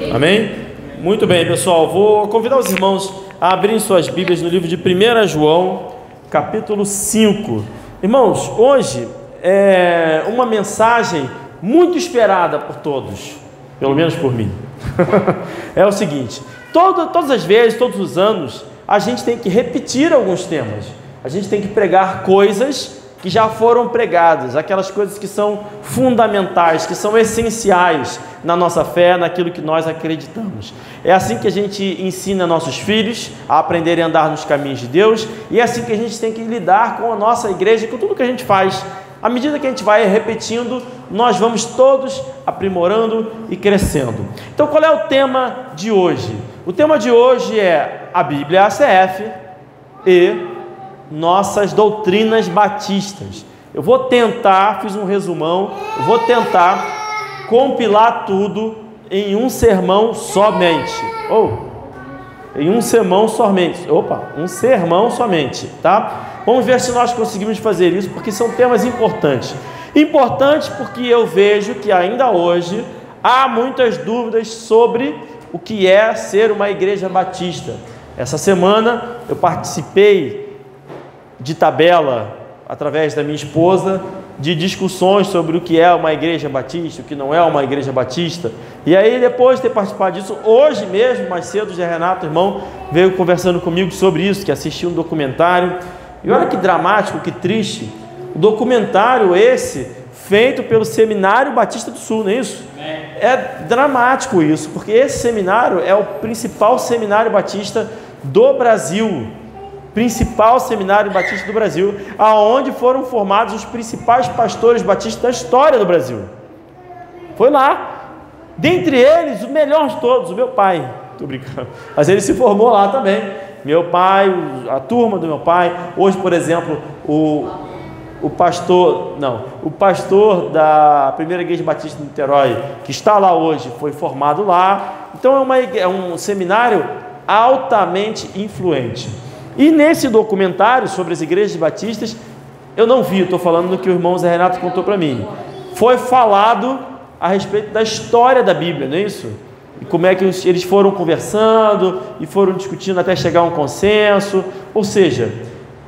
Amém? Muito bem, pessoal. Vou convidar os irmãos a abrirem suas Bíblias no livro de 1 João, capítulo 5. Irmãos, hoje é uma mensagem muito esperada por todos, pelo menos por mim. É o seguinte: todas as vezes, todos os anos, a gente tem que repetir alguns temas. A gente tem que pregar coisas que já foram pregadas, aquelas coisas que são fundamentais, que são essenciais na nossa fé, naquilo que nós acreditamos. É assim que a gente ensina nossos filhos a aprenderem a andar nos caminhos de Deus, e é assim que a gente tem que lidar com a nossa igreja, com tudo que a gente faz. À medida que a gente vai repetindo, nós vamos todos aprimorando e crescendo. Então, qual é o tema de hoje? O tema de hoje é a Bíblia ACF e nossas doutrinas batistas. Eu vou tentar, fiz um resumão, eu vou tentar compilar tudo em um sermão somente. Em um sermão somente. Um sermão somente, tá? Vamos ver se nós conseguimos fazer isso, porque são temas importantes. Importantes porque eu vejo que ainda hoje há muitas dúvidas sobre o que é ser uma igreja batista. Essa semana eu participei de tabela, através da minha esposa, de discussões sobre o que é uma igreja batista, o que não é uma igreja batista. E aí, depois de ter participado disso, hoje mesmo, mais cedo, já Renato, irmão, veio conversando comigo sobre isso, que assistiu um documentário. E olha que dramático, que triste, o documentário esse, feito pelo Seminário Batista do Sul, não é isso? É dramático isso, porque esse seminário é o principal seminário batista do Brasil, principal seminário batista do Brasil, aonde foram formados os principais pastores batistas da história do Brasil. Foi lá, dentre eles, o melhor de todos, o meu pai. Estou brincando, mas ele se formou lá também. Meu pai, a turma do meu pai. Hoje, por exemplo, o pastor da Primeira Igreja Batista de Niterói, que está lá hoje, foi formado lá. Então é um seminário altamente influente. E nesse documentário sobre as igrejas batistas, eu não vi, estou falando do que o irmão Zé Renato contou para mim. Foi falado a respeito da história da Bíblia, não é isso? E como é que eles foram conversando e foram discutindo até chegar a um consenso. Ou seja,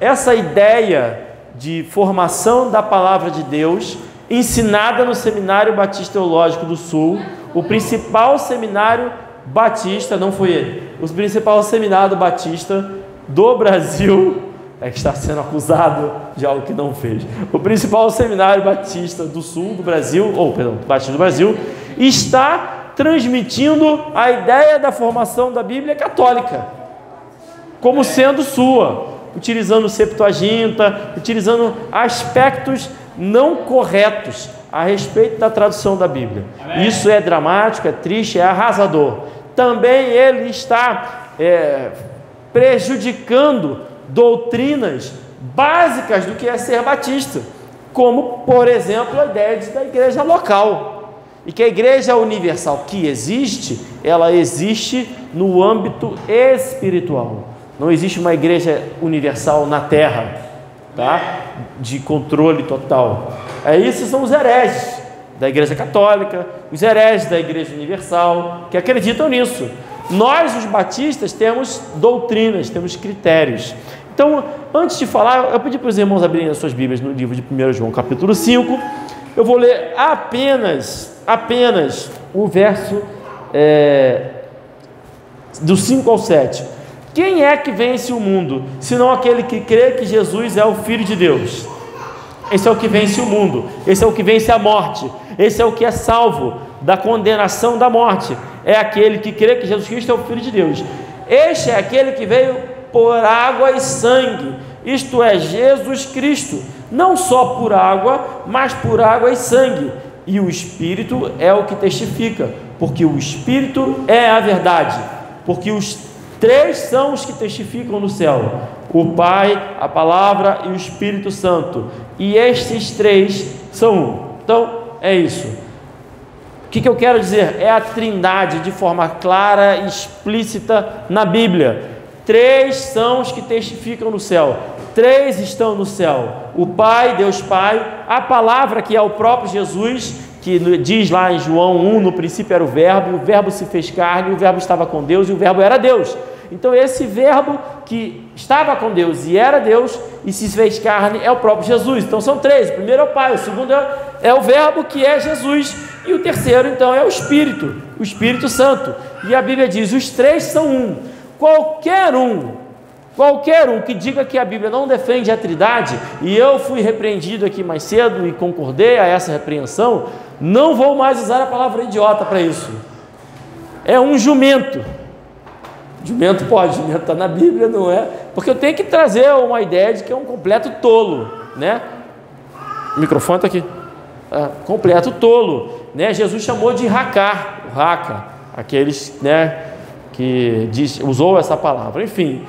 essa ideia de formação da palavra de Deus, ensinada no Seminário Batista Teológico do Sul, o principal seminário batista, não foi ele, o principal seminário batista do Brasil, que está sendo acusado de algo que não fez. O principal seminário batista do sul do Brasil, batista do Brasil, está transmitindo a ideia da formação da Bíblia católica como sendo sua, utilizando Septuaginta, utilizando aspectos não corretos a respeito da tradução da Bíblia. Amém. Isso é dramático, é triste, é arrasador. Também ele está prejudicando doutrinas básicas do que é ser batista, como, por exemplo, a ideia da igreja local, e que a igreja universal que existe, ela existe no âmbito espiritual. Não existe uma igreja universal na terra, tá? De controle total. Esses são os hereges da igreja católica, os hereges da igreja universal, que acreditam nisso. Nós, os batistas, temos doutrinas, temos critérios. Então, antes de falar, eu pedi para os irmãos abrirem as suas Bíblias no livro de 1 João, capítulo 5. Eu vou ler apenas o verso do 5 ao 7. Quem é que vence o mundo, senão aquele que crê que Jesus é o Filho de Deus? Esse é o que vence o mundo, esse é o que vence a morte, esse é o que é salvo da condenação da morte. É aquele que crê que Jesus Cristo é o Filho de Deus. Este é aquele que veio por água e sangue, isto é, Jesus Cristo, não só por água, mas por água e sangue. E o Espírito é o que testifica, porque o Espírito é a verdade, porque os três são os que testificam no céu: o Pai, a Palavra e o Espírito Santo, e estes três são um. Então, é isso. O que eu quero dizer? É a Trindade de forma clara e explícita na Bíblia. Três são os que testificam no céu, três estão no céu: o Pai, Deus Pai, a Palavra, que é o próprio Jesus, que diz lá em João 1, no princípio era o Verbo se fez carne, o Verbo estava com Deus e o Verbo era Deus. Então esse Verbo que estava com Deus e era Deus e se fez carne é o próprio Jesus. Então são três: o primeiro é o Pai, o segundo é o Verbo, que é Jesus, e o terceiro então é o Espírito Santo. E a Bíblia diz: os três são um. Qualquer um que diga que a Bíblia não defende a Trindade, e eu fui repreendido aqui mais cedo e concordei a essa repreensão, não vou mais usar a palavra idiota para isso. É um jumento. Jumento pode, jumento está na Bíblia, não é? Porque eu tenho que trazer uma ideia de que é um completo tolo, né? O microfone está aqui. Completo tolo, né? Jesus chamou de racar, o raca, aqueles, né, que usou essa palavra. Enfim,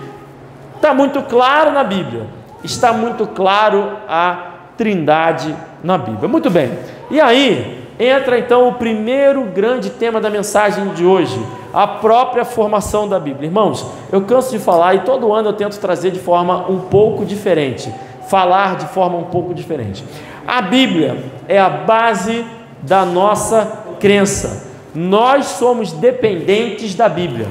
está muito claro na Bíblia, está muito claro a Trindade na Bíblia. Muito bem, e aí entra então o primeiro grande tema da mensagem de hoje: a própria formação da Bíblia. Irmãos, eu canso de falar e todo ano eu tento trazer de forma um pouco diferente, falar de forma um pouco diferente. A Bíblia é a base da nossa crença. Nós somos dependentes da Bíblia,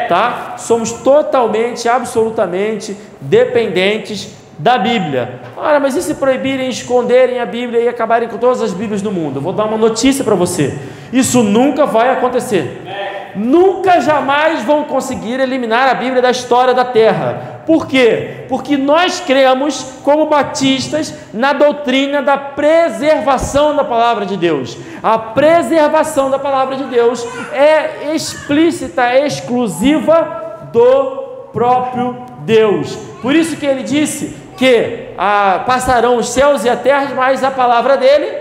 tá? Somos totalmente, absolutamente dependentes da Bíblia. Ora, mas e se proibirem, esconderem a Bíblia e acabarem com todas as Bíblias do mundo? Eu vou dar uma notícia para você: isso nunca vai acontecer. Nunca, jamais vão conseguir eliminar a Bíblia da história da Terra. Por quê? Porque nós cremos, como batistas, na doutrina da preservação da palavra de Deus. A preservação da palavra de Deus é explícita, é exclusiva do próprio Deus. Por isso que ele disse que passarão os céus e a terra, mas a palavra dele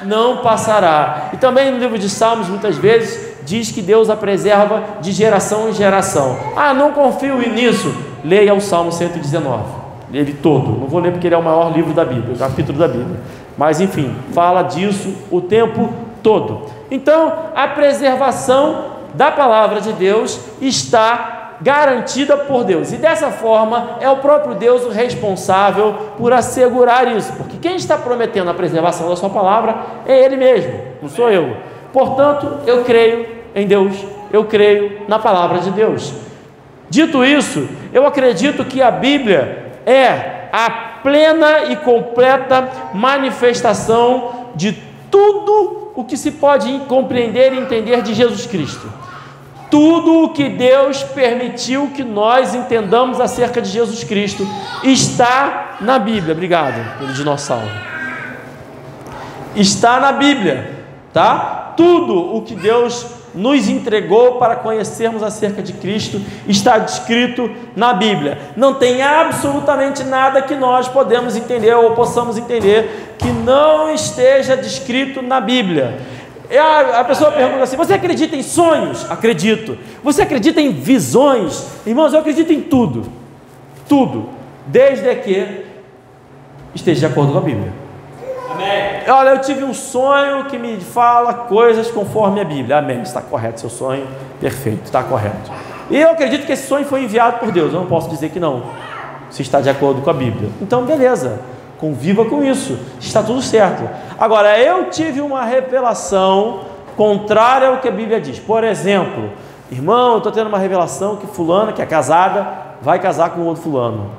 não passará. E também no livro de Salmos, muitas vezes, diz que Deus a preserva de geração em geração. Não confio nisso. Leia o Salmo 119, ele todo. Não vou ler porque ele é o maior livro da Bíblia, o capítulo da Bíblia. Mas enfim, fala disso o tempo todo. Então, a preservação da palavra de Deus está garantida por Deus. E dessa forma, é o próprio Deus o responsável por assegurar isso. Porque quem está prometendo a preservação da sua palavra é Ele mesmo, não sou eu. Portanto, eu creio em Deus, eu creio na palavra de Deus. Dito isso, eu acredito que a Bíblia é a plena e completa manifestação de tudo o que se pode compreender e entender de Jesus Cristo. Tudo o que Deus permitiu que nós entendamos acerca de Jesus Cristo está na Bíblia. Obrigado pelo dinossauro. Está na Bíblia, tá? Tudo o que Deus nos entregou para conhecermos acerca de Cristo está descrito na Bíblia. Não tem absolutamente nada que nós podemos entender ou possamos entender que não esteja descrito na Bíblia. A pessoa pergunta assim: você acredita em sonhos? Acredito. Você acredita em visões? Irmãos, eu acredito em tudo, desde que esteja de acordo com a Bíblia. Amém. Olha, eu tive um sonho que me fala coisas conforme a Bíblia. Amém, está correto seu sonho, perfeito, está correto. E eu acredito que esse sonho foi enviado por Deus. Eu não posso dizer que não, se está de acordo com a Bíblia. Então beleza, conviva com isso, está tudo certo. Agora, eu tive uma revelação contrária ao que a Bíblia diz. Por exemplo, irmão, eu estou tendo uma revelação que fulana, que é casada, vai casar com outro fulano.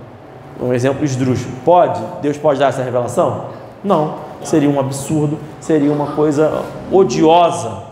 Um exemplo esdrúxulo. Pode? Deus pode dar essa revelação? Não. Seria um absurdo, seria uma coisa odiosa,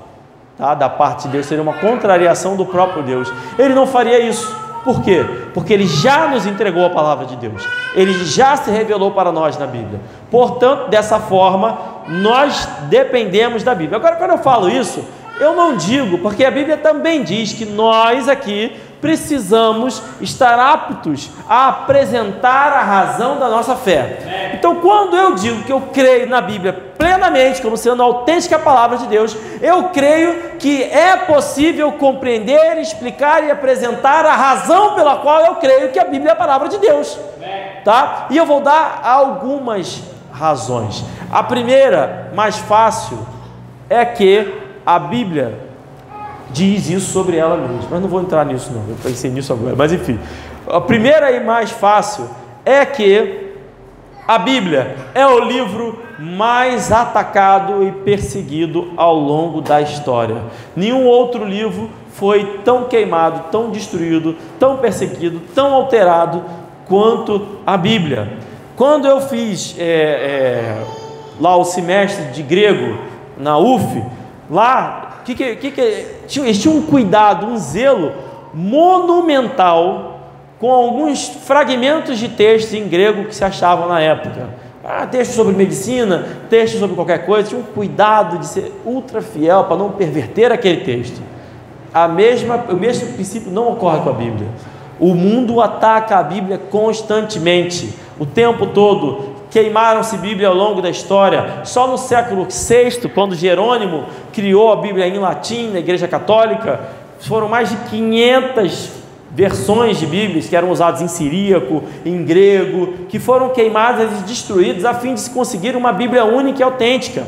tá? Da parte de Deus, seria uma contrariação do próprio Deus. Ele não faria isso. Por quê? Porque Ele já nos entregou a palavra de Deus, Ele já se revelou para nós na Bíblia. Portanto, dessa forma, nós dependemos da Bíblia. Agora, quando eu falo isso, eu não digo, porque a Bíblia também diz que nós aqui precisamos estar aptos a apresentar a razão da nossa fé. Então, quando eu digo que eu creio na Bíblia plenamente, como sendo a autêntica palavra de Deus, eu creio que é possível compreender, explicar e apresentar a razão pela qual eu creio que a Bíblia é a palavra de Deus, tá? E eu vou dar algumas razões. A primeira, mais fácil, é que a Bíblia diz isso sobre ela mesma, mas não vou entrar nisso não, eu pensei nisso agora, mas enfim, a primeira e mais fácil é que a Bíblia é o livro mais atacado e perseguido ao longo da história. Nenhum outro livro foi tão queimado, tão destruído, tão perseguido, tão alterado quanto a Bíblia. Quando eu fiz lá o semestre de grego na UF, lá eles tinham um cuidado, um zelo monumental com alguns fragmentos de textos em grego que se achavam na época. Texto sobre medicina, texto sobre qualquer coisa, tinha um cuidado de ser ultra fiel para não perverter aquele texto. O mesmo princípio não ocorre com a Bíblia. O mundo ataca a Bíblia constantemente, o tempo todo. Queimaram-se Bíblia ao longo da história. Só no século VI, quando Jerônimo criou a Bíblia em latim na Igreja Católica, foram mais de 500 versões de Bíblias que eram usadas em siríaco, em grego, que foram queimadas e destruídas a fim de se conseguir uma Bíblia única e autêntica.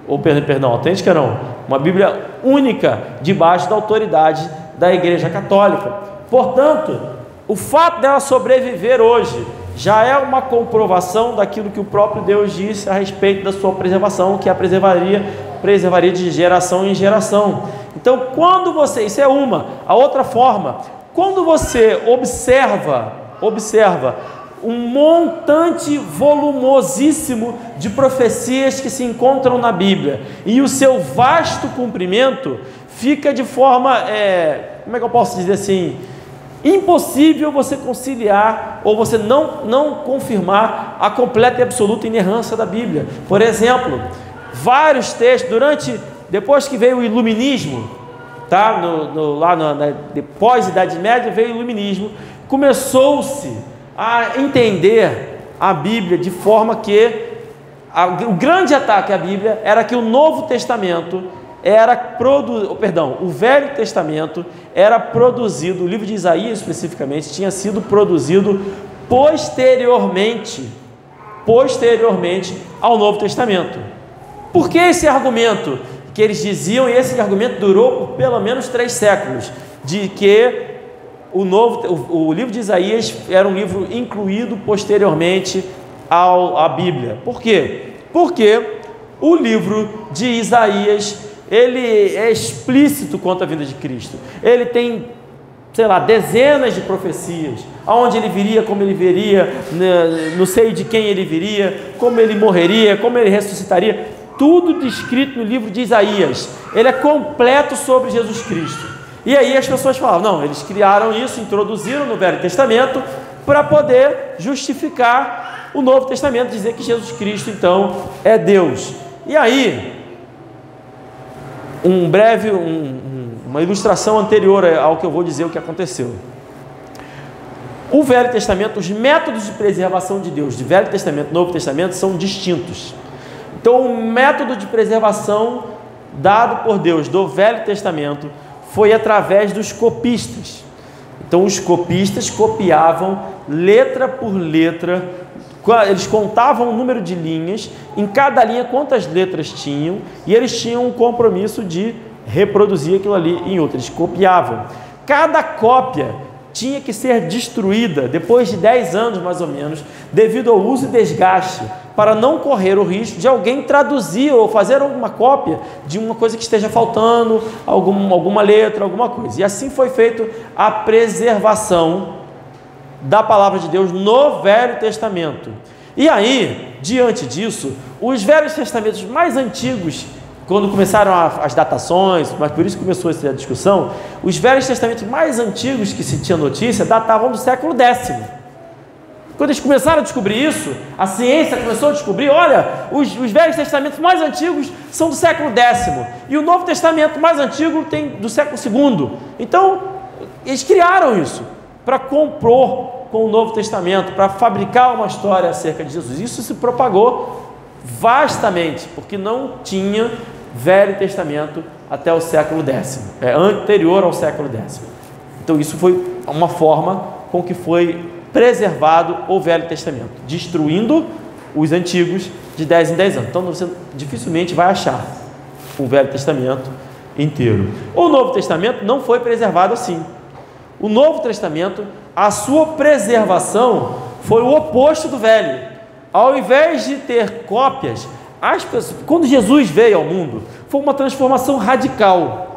Autêntica não, uma Bíblia única debaixo da autoridade da Igreja Católica. Portanto, o fato dela sobreviver hoje já é uma comprovação daquilo que o próprio Deus disse a respeito da sua preservação, que a preservaria de geração em geração. Então, quando você, isso é a outra forma, quando você observa um montante volumosíssimo de profecias que se encontram na Bíblia e o seu vasto cumprimento, fica de forma, como é que eu posso dizer assim, impossível você conciliar ou você não confirmar a completa e absoluta inerrância da Bíblia. Por exemplo, vários textos, depois que veio o iluminismo, tá? Depois da Idade Média veio o iluminismo, começou-se a entender a Bíblia de forma que o grande ataque à Bíblia era que o Novo Testamento o Velho Testamento era produzido, o livro de Isaías especificamente, tinha sido produzido posteriormente ao Novo Testamento. Por que esse argumento que eles diziam, e esse argumento durou por pelo menos 3 séculos, de que o livro de Isaías era um livro incluído posteriormente à Bíblia? Por quê? Porque o livro de Isaías, ele é explícito quanto à vinda de Cristo. Ele tem, dezenas de profecias, aonde ele viria, como ele viria, no seio de quem ele viria, como ele morreria, como ele ressuscitaria, tudo descrito no livro de Isaías. Ele é completo sobre Jesus Cristo. E aí as pessoas falavam, não, eles criaram isso, introduziram no Velho Testamento para poder justificar o Novo Testamento, dizer que Jesus Cristo então é Deus. E aí, uma ilustração anterior ao que eu vou dizer o que aconteceu. O Velho Testamento, os métodos de preservação de Deus de Velho Testamento e Novo Testamento são distintos. Então, o método de preservação dado por Deus do Velho Testamento foi através dos copistas. Então, os copistas copiavam letra por letra, eles contavam o número de linhas, em cada linha quantas letras tinham, e eles tinham um compromisso de reproduzir aquilo ali em outra. Eles copiavam. Cada cópia tinha que ser destruída depois de 10 anos mais ou menos, devido ao uso e desgaste, para não correr o risco de alguém traduzir ou fazer alguma cópia de uma coisa que esteja faltando, alguma letra, alguma coisa. E assim foi feito a preservação da palavra de Deus no Velho Testamento. E aí, diante disso, os Velhos Testamentos mais antigos, quando começaram as datações, mas por isso começou essa discussão, os Velhos Testamentos mais antigos que se tinha notícia datavam do século X. Quando eles começaram a descobrir isso, a ciência começou a descobrir, olha, os Velhos Testamentos mais antigos são do século X, e o Novo Testamento mais antigo tem do século II. Então, eles criaram isso para compor com o Novo Testamento, para fabricar uma história acerca de Jesus. Isso se propagou vastamente, porque não tinha Velho Testamento até o século X, anterior ao século X. Então isso foi uma forma com que foi preservado o Velho Testamento, destruindo os antigos de 10 em 10 anos. Então você dificilmente vai achar o Velho Testamento inteiro. O Novo Testamento não foi preservado assim. O Novo Testamento, a sua preservação foi o oposto do Velho. Ao invés de ter cópias, as pessoas, quando Jesus veio ao mundo, foi uma transformação radical.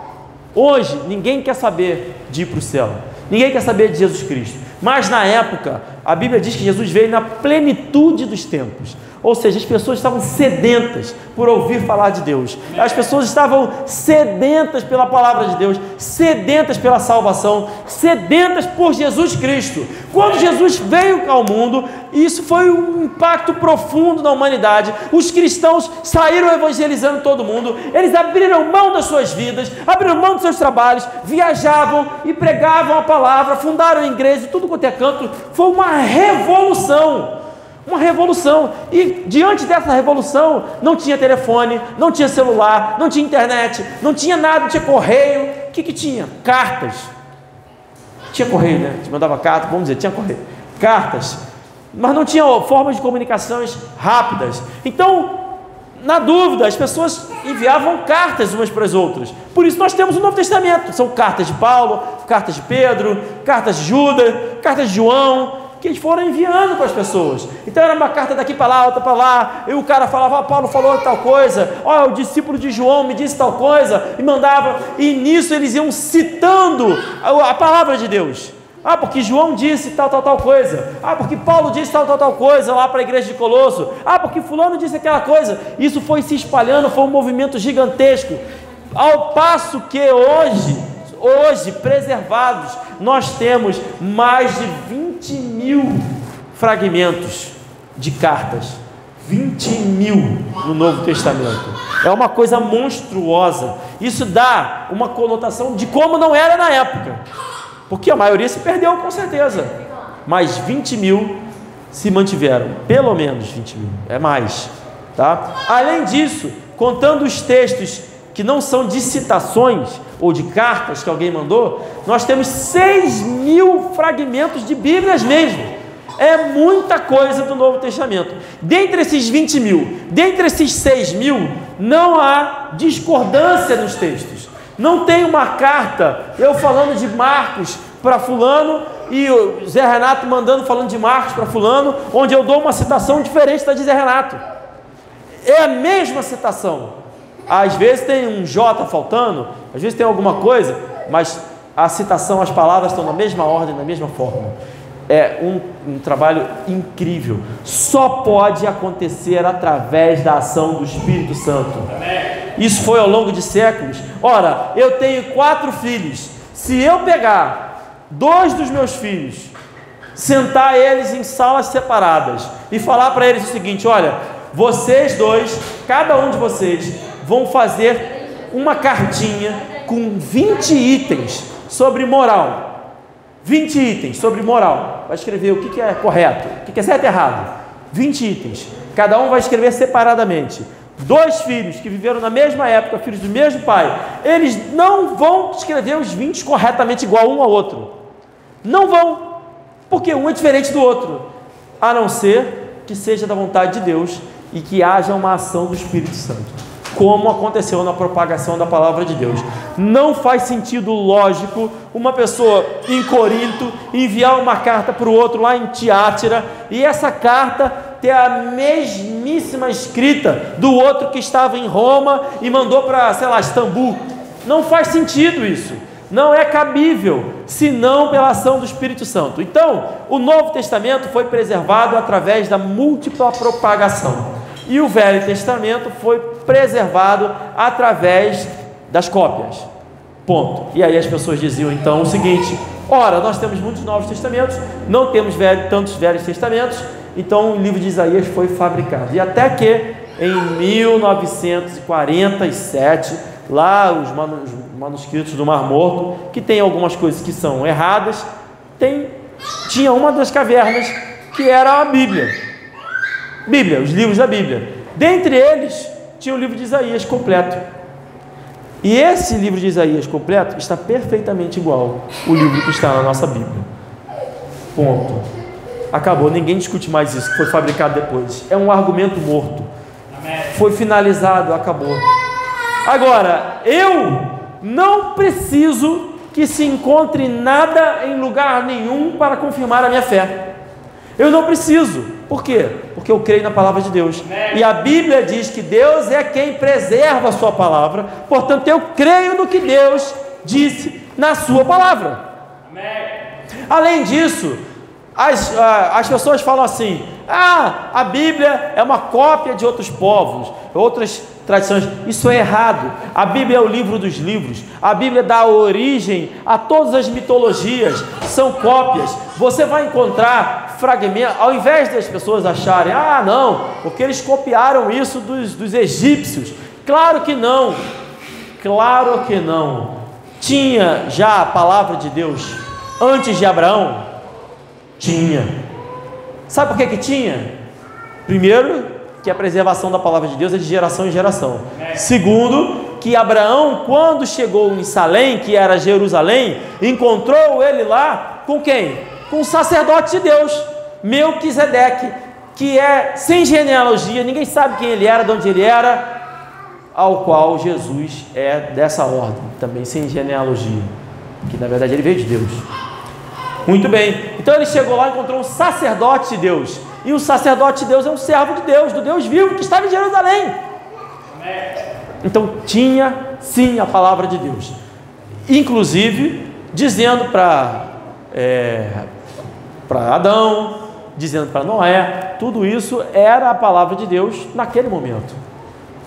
Hoje, ninguém quer saber de ir para o céu, ninguém quer saber de Jesus Cristo, mas na época, a Bíblia diz que Jesus veio na plenitude dos tempos, ou seja, as pessoas estavam sedentas por ouvir falar de Deus, as pessoas estavam sedentas pela palavra de Deus, sedentas pela salvação, sedentas por Jesus Cristo. Quando Jesus veio ao mundo, isso foi um impacto profundo na humanidade. Os cristãos saíram evangelizando todo mundo, eles abriram mão das suas vidas, abriram mão dos seus trabalhos, viajavam e pregavam a palavra, fundaram igrejas, tudo quanto é canto. Foi uma revolução. Uma revolução, e diante dessa revolução, não tinha telefone, não tinha celular, não tinha internet, não tinha nada, não tinha correio. O que tinha? Cartas. Tinha correio, né? Te mandava carta, vamos dizer, tinha correio. Cartas, mas não tinha formas de comunicações rápidas. Então, na dúvida, as pessoas enviavam cartas umas para as outras. Por isso nós temos o Novo Testamento. São cartas de Paulo, cartas de Pedro, cartas de Judas, cartas de João, que eles foram enviando para as pessoas. Então era uma carta daqui para lá, outra para lá, e o cara falava, Paulo falou tal coisa, o discípulo de João me disse tal coisa, e mandava, e nisso eles iam citando a palavra de Deus. Porque João disse tal coisa, porque Paulo disse tal coisa lá para a igreja de Colosso, porque fulano disse aquela coisa. Isso foi se espalhando, foi um movimento gigantesco, ao passo que hoje preservados, nós temos mais de 20 mil fragmentos de cartas, 20 mil no Novo Testamento, é uma coisa monstruosa. Isso dá uma conotação de como não era na época, porque a maioria se perdeu com certeza, mas 20 mil se mantiveram, pelo menos 20 mil, é mais, tá? Além disso, contando os textos que não são de citações ou de cartas que alguém mandou, nós temos 6 mil fragmentos de Bíblias mesmo. É muita coisa do Novo Testamento. Dentre esses 20 mil, dentre esses 6 mil, não há discordância nos textos. Não tem uma carta, eu falando de Marcos para fulano e o Zé Renato falando de Marcos para fulano, onde eu dou uma citação diferente da de Zé Renato. É a mesma citação. Às vezes tem um J faltando, às vezes tem alguma coisa, mas a citação, as palavras estão na mesma ordem, na mesma forma. É um trabalho incrível. Só pode acontecer através da ação do Espírito Santo. Isso foi ao longo de séculos. Ora, eu tenho 4 filhos. Se eu pegar 2 dos meus filhos, sentar eles em salas separadas e falar para eles o seguinte: olha, vocês dois, cada um de vocês, vão fazer uma cartinha com 20 itens sobre moral. 20 itens sobre moral. Vai escrever o que é correto, o que é certo e errado. 20 itens. Cada um vai escrever separadamente. 2 filhos que viveram na mesma época, filhos do mesmo pai, eles não vão escrever os 20 corretamente igual um ao outro. Não vão. Porque um é diferente do outro. A não ser que seja da vontade de Deus e que haja uma ação do Espírito Santo, como aconteceu na propagação da palavra de Deus. Não faz sentido lógico uma pessoa em Corinto enviar uma carta para o outro lá em Tiátira e essa carta ter a mesmíssima escrita do outro que estava em Roma e mandou para, sei lá, Istambul. Não faz sentido isso. Não é cabível, senão pela ação do Espírito Santo. Então, o Novo Testamento foi preservado através da múltipla propagação. E o Velho Testamento foi preservado através das cópias. Ponto. E aí as pessoas diziam então o seguinte: ora, nós temos muitos Novos Testamentos, não temos tantos Velhos Testamentos, então o livro de Isaías foi fabricado. E até que em 1947, lá os manuscritos do Mar Morto, que tem algumas coisas que são erradas, tinha uma das cavernas que era a Bíblia, os livros da Bíblia. Dentre eles tinha o livro de Isaías completo. E esse livro de Isaías completo está perfeitamente igual ao livro que está na nossa Bíblia. Ponto. Acabou, ninguém discute mais isso, que foi fabricado depois. É um argumento morto. Foi finalizado, acabou. Agora, eu não preciso que se encontre nada em lugar nenhum para confirmar a minha fé. Eu não preciso. Por quê? Porque eu creio na palavra de Deus. E a Bíblia diz que Deus é quem preserva a sua palavra. Portanto, eu creio no que Deus disse na sua palavra. Além disso, as pessoas falam assim: a Bíblia é uma cópia de outros povos, outras tradições. Isso é errado. A Bíblia é o livro dos livros. A Bíblia dá origem a todas as mitologias, são cópias. Você vai encontrar fragmentos, ao invés das pessoas acharem: não, porque eles copiaram isso dos egípcios. Claro que não, claro que não. Tinha já a palavra de Deus antes de Abraão? Tinha. Sabe por que tinha? Primeiro, que a preservação da palavra de Deus é de geração em geração. Segundo, que Abraão, quando chegou em Salém, que era Jerusalém, encontrou ele lá com quem? Com o sacerdote de Deus, Melquisedeque, que é sem genealogia, ninguém sabe quem ele era, de onde ele era, ao qual Jesus é dessa ordem, também sem genealogia, que na verdade ele veio de Deus. Muito bem, então ele chegou lá e encontrou um sacerdote de Deus, e o sacerdote de Deus é um servo de Deus, do Deus vivo que estava em Jerusalém. Então tinha sim a palavra de Deus, inclusive dizendo para Adão, dizendo para Noé, tudo isso era a palavra de Deus naquele momento.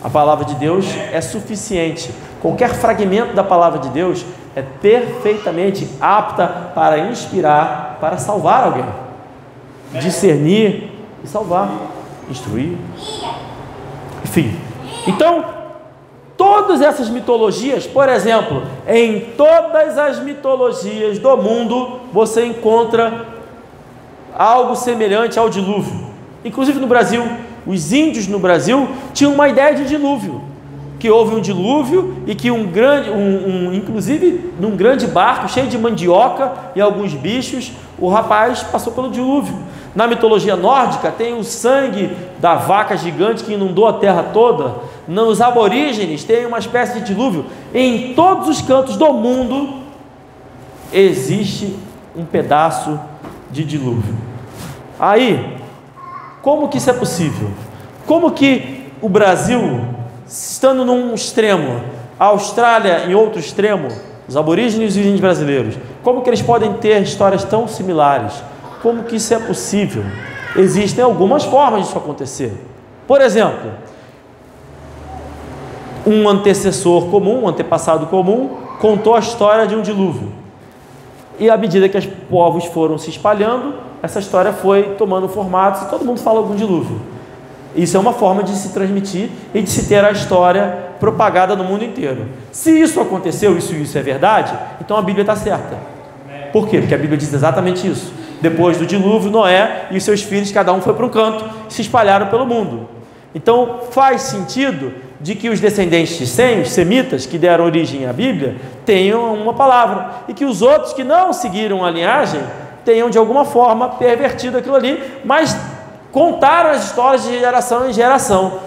A palavra de Deus é suficiente. Qualquer fragmento da palavra de Deus é perfeitamente apta para inspirar, para salvar alguém, discernir e salvar, instruir, enfim. Então, todas essas mitologias, por exemplo, em todas as mitologias do mundo, você encontra algo semelhante ao dilúvio. Inclusive no Brasil, os índios no Brasil tinham uma ideia de dilúvio, que houve um dilúvio e que inclusive num grande barco cheio de mandioca e alguns bichos, o rapaz passou pelo dilúvio. Na mitologia nórdica tem o sangue da vaca gigante que inundou a terra toda. Nos aborígenes tem uma espécie de dilúvio. Em todos os cantos do mundo existe um pedaço de dilúvio. Aí, como que isso é possível? Como que o Brasil, estando num extremo, a Austrália em outro extremo, os aborígenes e os índios brasileiros, como que eles podem ter histórias tão similares? Como que isso é possível? Existem algumas formas disso acontecer. Por exemplo, um antecessor comum, um antepassado comum, contou a história de um dilúvio. E à medida que os povos foram se espalhando, essa história foi tomando formatos e todo mundo fala de um dilúvio. Isso é uma forma de se transmitir e de se ter a história propagada no mundo inteiro. Se isso aconteceu, isso é verdade, então a Bíblia está certa. Por quê? Porque a Bíblia diz exatamente isso. Depois do dilúvio, Noé e os seus filhos, cada um foi para um canto, se espalharam pelo mundo. Então faz sentido de que os descendentes de Sem, os semitas, que deram origem à Bíblia, tenham uma palavra, e que os outros que não seguiram a linhagem tenham de alguma forma pervertido aquilo ali, mas contaram as histórias de geração em geração.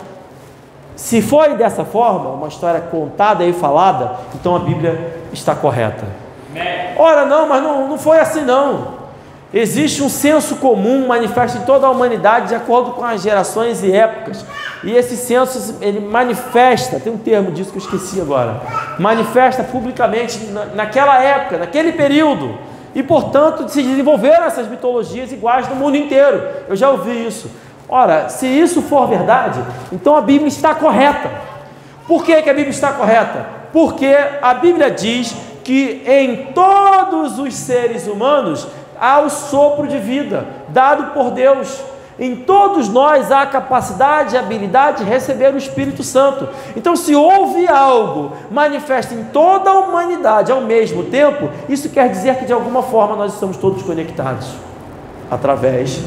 Se foi dessa forma, uma história contada e falada, então a Bíblia está correta. Ora não, mas não foi assim não. Existe um senso comum manifesto em toda a humanidade de acordo com as gerações e épocas, e esse senso ele manifesta, tem um termo disso que eu esqueci agora, manifesta publicamente naquela época, naquele período, e portanto se desenvolveram essas mitologias iguais no mundo inteiro. Eu já ouvi isso. Ora, se isso for verdade, então a Bíblia está correta. Por que a Bíblia está correta? Porque a Bíblia diz que em todos os seres humanos há o sopro de vida dado por Deus. Em todos nós há a capacidade e a habilidade de receber o Espírito Santo. Então, se houve algo manifesto em toda a humanidade ao mesmo tempo, isso quer dizer que de alguma forma nós estamos todos conectados através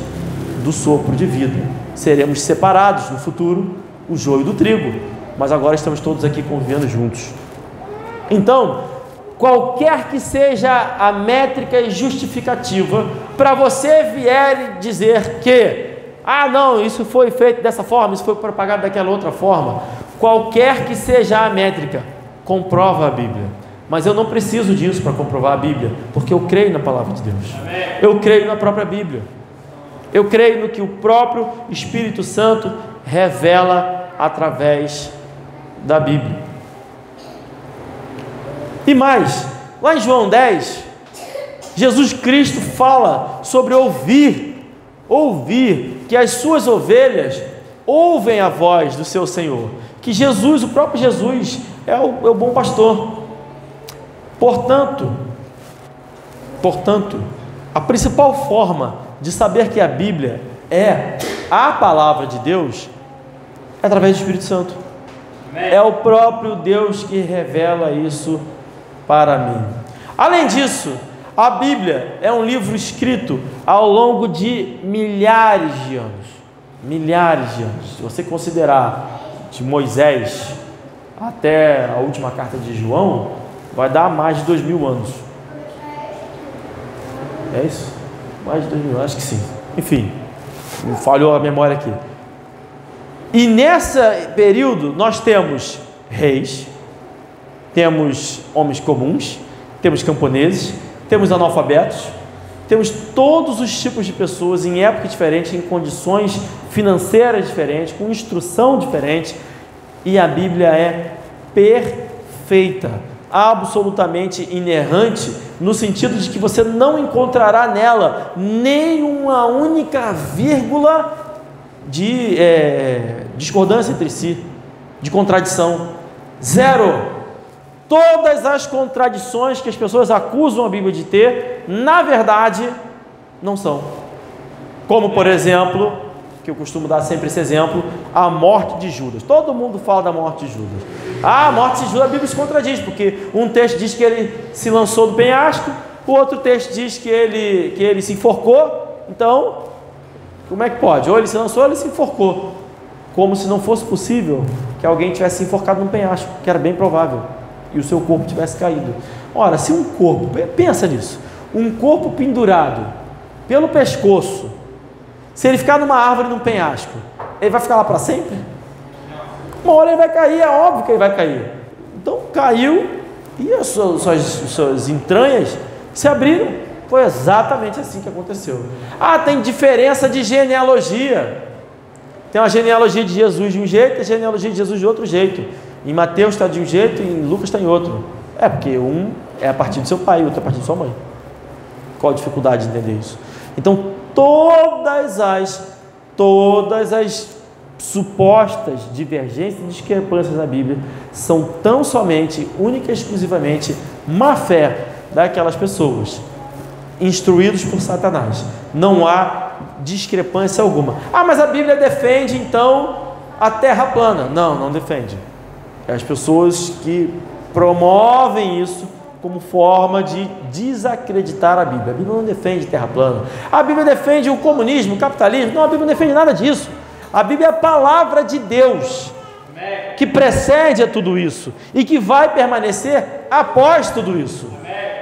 do sopro de vida. Seremos separados no futuro, o joio do trigo, mas agora estamos todos aqui convivendo juntos. Então, qualquer que seja a métrica e justificativa para você vier dizer que não, isso foi feito dessa forma, isso foi propagado daquela outra forma, qualquer que seja a métrica, comprova a Bíblia. Mas eu não preciso disso para comprovar a Bíblia, porque eu creio na palavra de Deus. Eu creio na própria Bíblia. Eu creio no que o próprio Espírito Santo revela através da Bíblia. E mais, lá em João 10, Jesus Cristo fala sobre ouvir, que as suas ovelhas ouvem a voz do seu Senhor, que Jesus, o próprio Jesus, é o bom pastor. Portanto, a principal forma de saber que a Bíblia é a palavra de Deus é através do Espírito Santo. É o próprio Deus que revela isso para mim. Além disso, a Bíblia é um livro escrito ao longo de milhares de anos. Se você considerar de Moisés até a última carta de João, vai dar mais de 2000 anos. É isso? Mais de 2000, acho que sim. Enfim, me falhou a memória aqui. E nesse período nós temos reis, temos homens comuns, temos camponeses, temos analfabetos, temos todos os tipos de pessoas em épocas diferentes, em condições financeiras diferentes, com instrução diferente, e a Bíblia é perfeita, absolutamente inerrante, no sentido de que você não encontrará nela nenhuma única vírgula de discordância entre si, de contradição. Zero. Todas as contradições que as pessoas acusam a Bíblia de ter, na verdade, não são. Como, por exemplo, que eu costumo dar sempre esse exemplo, a morte de Judas. Todo mundo fala da morte de Judas. A morte de Judas, a Bíblia se contradiz, porque um texto diz que ele se lançou do penhasco, o outro texto diz que ele se enforcou. Então, como é que pode? Ou ele se lançou ou ele se enforcou. Como se não fosse possível que alguém tivesse se enforcado num penhasco, que era bem provável, e o seu corpo tivesse caído. Ora, se um corpo, pensa nisso, um corpo pendurado pelo pescoço, se ele ficar numa árvore, num penhasco, ele vai ficar lá para sempre? Uma hora ele vai cair, é óbvio que ele vai cair. Então caiu e as suas entranhas se abriram. Foi exatamente assim que aconteceu. Tem diferença de genealogia. Tem uma genealogia de Jesus de um jeito e a genealogia de Jesus de outro jeito. Em Mateus está de um jeito e em Lucas está em outro. Porque um é a partir do seu pai e outro é a partir da sua mãe. Qual a dificuldade de entender isso? Então, todas as supostas divergências e discrepâncias na Bíblia são tão somente, única e exclusivamente, má fé daquelas pessoas, instruídos por Satanás. Não há discrepância alguma. Mas a Bíblia defende, então, a terra plana. Não defende. As pessoas que promovem isso como forma de desacreditar a Bíblia. A Bíblia não defende terra plana. A Bíblia defende o comunismo, o capitalismo. Não, a Bíblia não defende nada disso. A Bíblia é a palavra de Deus, que precede a tudo isso e que vai permanecer após tudo isso.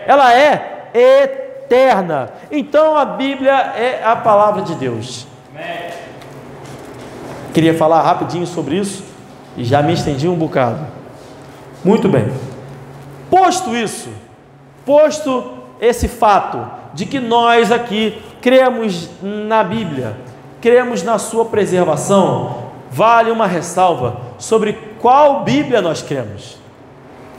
Ela é eterna. Então a Bíblia é a palavra de Deus. Queria falar rapidinho sobre isso e já me estendi um bocado. Muito bem. Posto esse fato de que nós aqui cremos na Bíblia, cremos na sua preservação, vale uma ressalva sobre qual Bíblia nós cremos.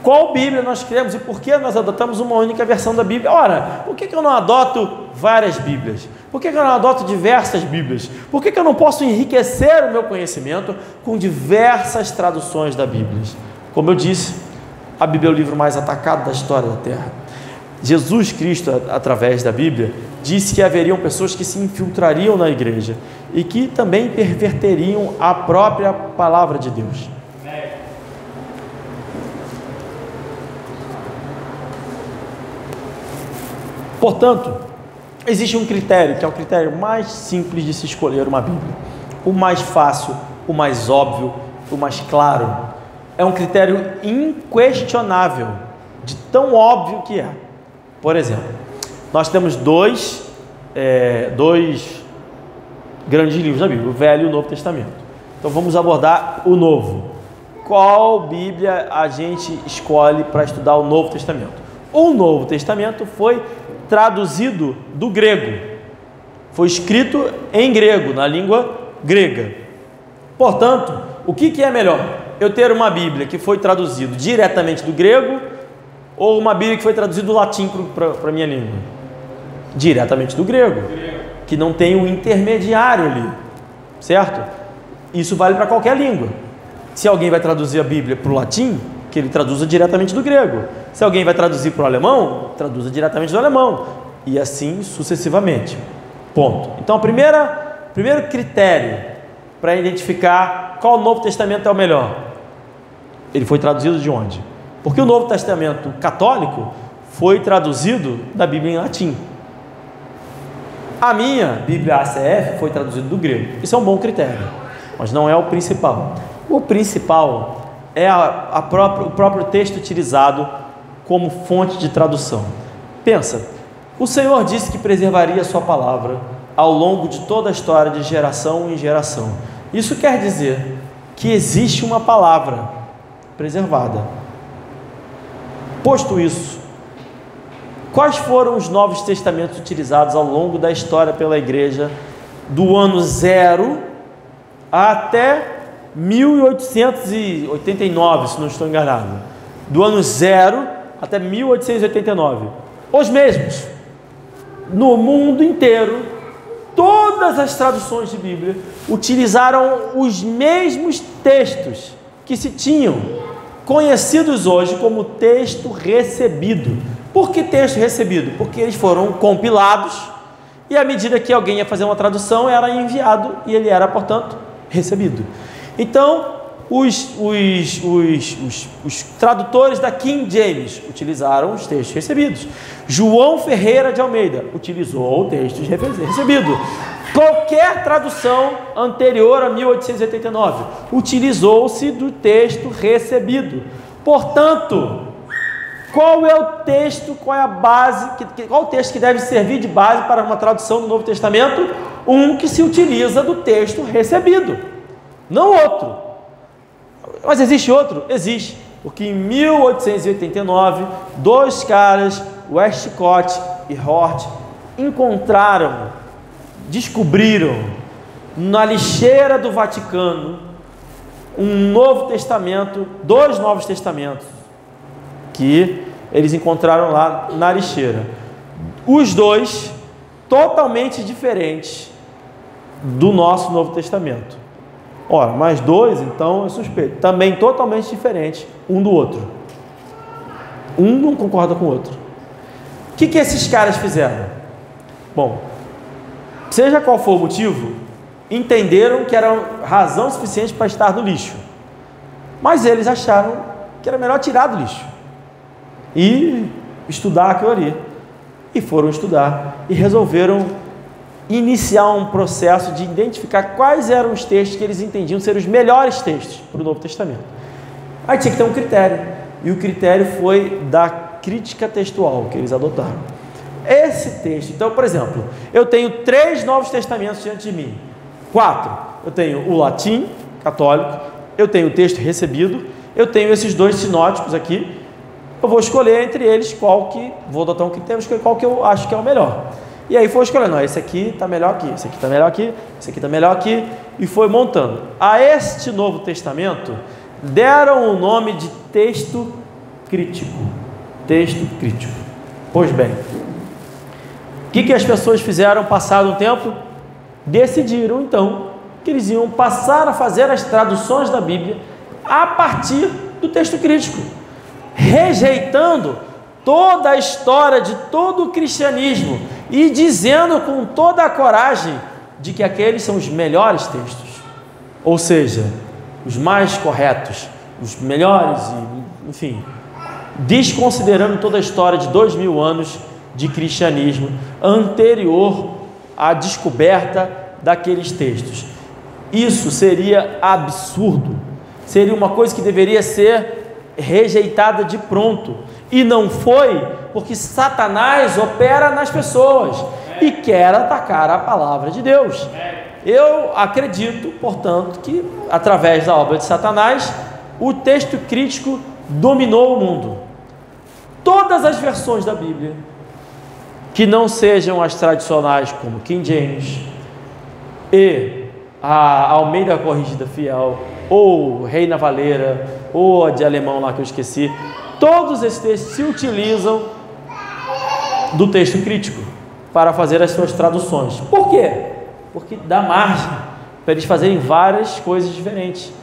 Qual Bíblia nós cremos e por que nós adotamos uma única versão da Bíblia? Ora, por que eu não adoto várias Bíblias? Por que eu não adoto diversas Bíblias? Por que eu não posso enriquecer o meu conhecimento com diversas traduções da Bíblia? Como eu disse, a Bíblia é o livro mais atacado da história da Terra. Jesus Cristo, através da Bíblia, disse que haveriam pessoas que se infiltrariam na igreja e que também perverteriam a própria palavra de Deus. Portanto, existe um critério, que é o critério mais simples de se escolher uma Bíblia. O mais fácil, o mais óbvio, o mais claro. É um critério inquestionável, de tão óbvio que é. Por exemplo, nós temos dois grandes livros da Bíblia, o Velho e o Novo Testamento. Então vamos abordar o Novo. Qual Bíblia a gente escolhe para estudar o Novo Testamento? O Novo Testamento foi traduzido do grego. foi escrito em grego, na língua grega. Portanto, o que é melhor? Eu ter uma Bíblia que foi traduzida diretamente do grego ou uma Bíblia que foi traduzida do latim para a minha língua? Diretamente do grego, que não tem um intermediário ali, certo? Isso vale para qualquer língua. Se alguém vai traduzir a Bíblia para o latim, que ele traduza diretamente do grego. Se alguém vai traduzir para o alemão, traduza diretamente do alemão. E assim sucessivamente. Ponto. Então, primeiro critério para identificar qual Novo Testamento é o melhor. Ele foi traduzido de onde? Porque o Novo Testamento católico foi traduzido da Bíblia em latim. A minha Bíblia ACF foi traduzida do grego. Isso é um bom critério, mas não é o principal. O principal é o próprio texto utilizado como fonte de tradução. Pensa, o Senhor disse que preservaria a sua palavra ao longo de toda a história, de geração em geração. Isso quer dizer que existe uma palavra preservada. Posto isso, quais foram os Novos Testamentos utilizados ao longo da história pela igreja do ano 0 até 1889, se não estou enganado? Do ano 0 até 1889. Os mesmos. No mundo inteiro, todas as traduções de Bíblia utilizaram os mesmos textos que se tinham, conhecidos hoje como texto recebido. Por que texto recebido? Porque eles foram compilados e à medida que alguém ia fazer uma tradução, era enviado e ele era, portanto, recebido. Então, os tradutores da King James utilizaram os textos recebidos. João Ferreira de Almeida utilizou o texto recebido. Qualquer tradução anterior a 1889 utilizou-se do texto recebido. Portanto, qual é o texto, qual é a base, qual o texto que deve servir de base para uma tradução do Novo Testamento? Um que se utiliza do texto recebido, não outro. Mas existe outro? Existe, porque em 1889, dois caras, Westcott e Hort, descobriram na lixeira do Vaticano um Novo Testamento, dois Novos Testamentos, que eles encontraram lá na lixeira. Os dois totalmente diferentes do nosso Novo Testamento. Ora, mais dois, então é suspeito. Também totalmente diferentes um do outro. Um não concorda com o outro. O que esses caras fizeram? Bom, seja qual for o motivo, entenderam que era razão suficiente para estar no lixo. Mas eles acharam que era melhor tirar do lixo e estudar aquilo ali. E foram estudar e resolveram iniciar um processo de identificar quais eram os textos que eles entendiam ser os melhores textos para o Novo Testamento. Aí tinha que ter um critério, e o critério foi da crítica textual que eles adotaram. Esse texto, então, por exemplo, eu tenho 3 Novos Testamentos diante de mim. 4, eu tenho o latim católico, eu tenho o texto recebido, eu tenho esses 2 sinóticos aqui. Eu vou escolher entre eles vou adotar um critério, escolher qual que eu acho que é o melhor. E aí foi escolhendo, esse aqui está melhor aqui, esse aqui está melhor aqui, esse aqui está melhor aqui, e foi montando. A este Novo Testamento deram o nome de texto crítico. Texto crítico. Pois bem, o que as pessoas fizeram passado um tempo? Decidiram então que eles iam passar a fazer as traduções da Bíblia a partir do texto crítico, rejeitando toda a história de todo o cristianismo e dizendo com toda a coragem de que aqueles são os melhores textos, ou seja, os mais corretos, os melhores, enfim, desconsiderando toda a história de 2000 anos de cristianismo anterior à descoberta daqueles textos. Isso seria absurdo, seria uma coisa que deveria ser rejeitada de pronto, e não foi, porque Satanás opera nas pessoas e quer atacar a palavra de Deus. Eu acredito, portanto, que através da obra de Satanás, o texto crítico dominou o mundo. Todas as versões da Bíblia que não sejam as tradicionais como King James e a Almeida Corrigida Fiel, ou Reina Valera, ou a de alemão lá que eu esqueci. Todos esses textos se utilizam do texto crítico para fazer as suas traduções. Por quê? Porque dá margem para eles fazerem várias coisas diferentes.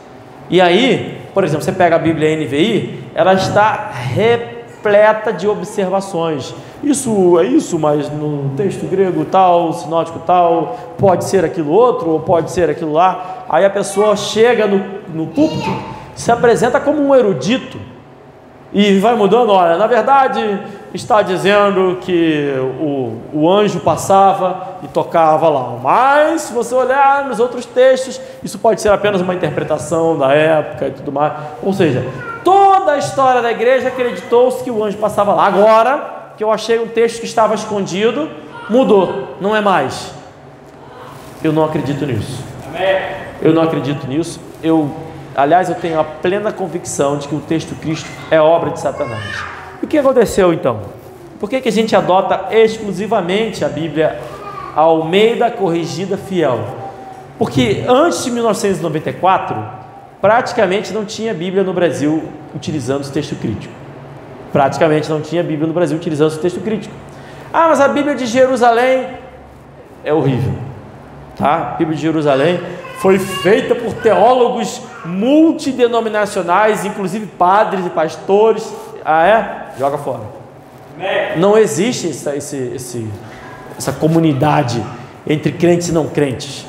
E aí, por exemplo, você pega a Bíblia NVI, ela está repleta de observações. Isso é isso, mas no texto grego tal, sinótico tal, pode ser aquilo outro, ou pode ser aquilo lá. Aí a pessoa chega no púlpito, se apresenta como um erudito, e vai mudando. Olha, na verdade está dizendo que o anjo passava e tocava lá, mas se você olhar nos outros textos, isso pode ser apenas uma interpretação da época e tudo mais. Ou seja, toda a história da igreja acreditou-se que o anjo passava lá. Agora que eu achei um texto que estava escondido, mudou, não é mais. Eu não acredito nisso. Eu não acredito nisso. Aliás, eu tenho a plena convicção de que o texto Cristo é obra de Satanás. O que aconteceu então? Por que a gente adota exclusivamente a Bíblia Almeida Corrigida Fiel? Porque antes de 1994, praticamente não tinha Bíblia no Brasil utilizando o texto crítico. Praticamente não tinha Bíblia no Brasil utilizando o texto crítico. Ah, mas a Bíblia de Jerusalém é horrível, tá? A Bíblia de Jerusalém foi feita por teólogos multidenominacionais, inclusive padres e pastores. Ah, é? Joga fora. Não existe essa comunidade entre crentes e não crentes.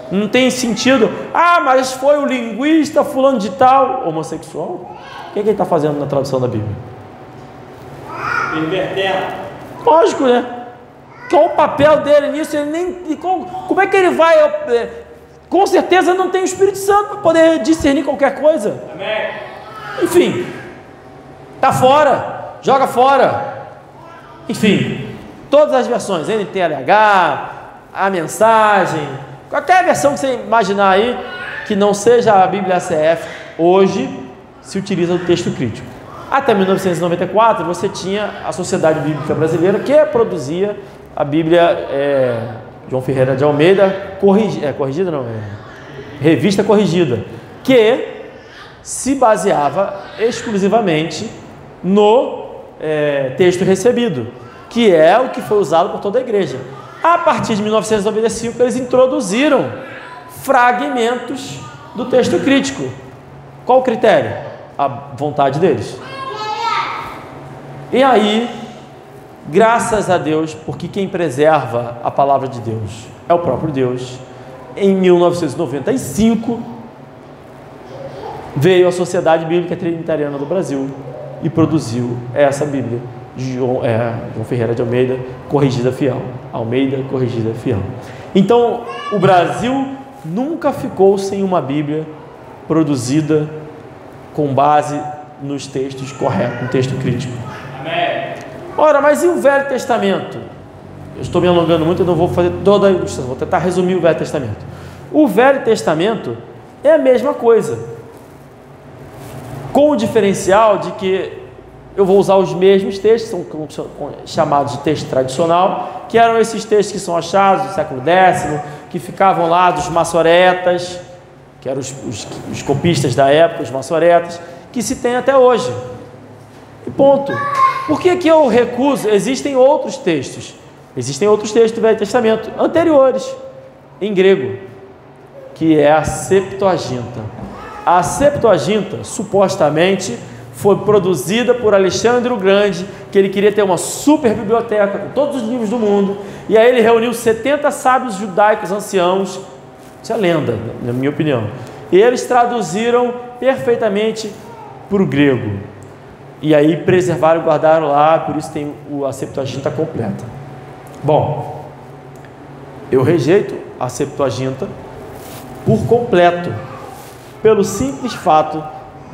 Não tem sentido. Ah, mas foi o linguista fulano de tal, homossexual. O que ele está fazendo na tradução da Bíblia? Invertendo. Lógico, né? Qual o papel dele nisso? Ele nem, como é que ele vai... Com certeza não tem o Espírito Santo para poder discernir qualquer coisa. Amém. Enfim, está fora, joga fora. Enfim, todas as versões, NTLH, a mensagem, qualquer versão que você imaginar aí, que não seja a Bíblia ACF, hoje se utiliza o texto crítico. Até 1994 você tinha a Sociedade Bíblica Brasileira, que produzia a Bíblia João Ferreira de Almeida, Revista Corrigida, que se baseava exclusivamente no texto recebido, que é o que foi usado por toda a igreja. A partir de 1995, eles introduziram fragmentos do texto crítico. Qual o critério? A vontade deles. E aí, graças a Deus, porque quem preserva a palavra de Deus é o próprio Deus, em 1995 veio a Sociedade Bíblica Trinitariana do Brasil e produziu essa Bíblia João Ferreira de Almeida Corrigida Fiel. Almeida Corrigida Fiel. Então o Brasil nunca ficou sem uma Bíblia produzida com base nos textos corretos, no texto crítico. Amém. Ora, mas e o Velho Testamento? Eu estou me alongando muito, eu não vou fazer toda a ilustração, vou tentar resumir o Velho Testamento. O Velho Testamento é a mesma coisa, com o diferencial de que eu vou usar os mesmos textos, são chamados de texto tradicional, que eram esses textos que são achados do século X, que ficavam lá dos maçoretas, que eram os copistas da época, os maçoretas, que se tem até hoje. E ponto. Por que eu recuso? Existem outros textos do Velho Testamento, anteriores, em grego, que é a Septuaginta. A Septuaginta, supostamente, foi produzida por Alexandre o Grande, que ele queria ter uma super biblioteca com todos os livros do mundo, e aí ele reuniu 70 sábios judaicos anciãos, isso é lenda, na minha opinião, e eles traduziram perfeitamente para o grego, e aí preservaram e guardaram lá, por isso tem a Septuaginta completa. Bom, eu rejeito a Septuaginta por completo, pelo simples fato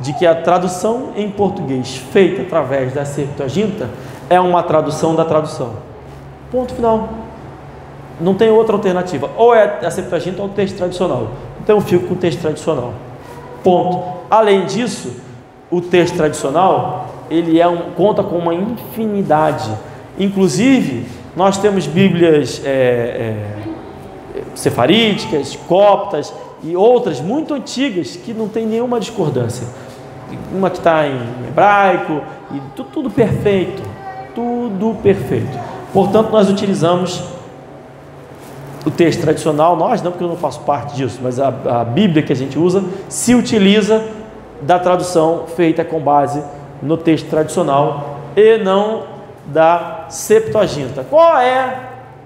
de que a tradução em português feita através da Septuaginta é uma tradução da tradução. Ponto final. Não tem outra alternativa. Ou é a Septuaginta ou o texto tradicional. Então eu fico com o texto tradicional. Ponto. Além disso, o texto tradicional, ele conta com uma infinidade. Inclusive, nós temos Bíblias sefarídicas, coptas e outras muito antigas que não tem nenhuma discordância. Uma que está em hebraico, e tudo perfeito, tudo perfeito. Portanto, nós utilizamos o texto tradicional, nós não, porque eu não faço parte disso, mas a Bíblia que a gente usa se utiliza da tradução feita com base no texto tradicional e não da Septuaginta. Qual é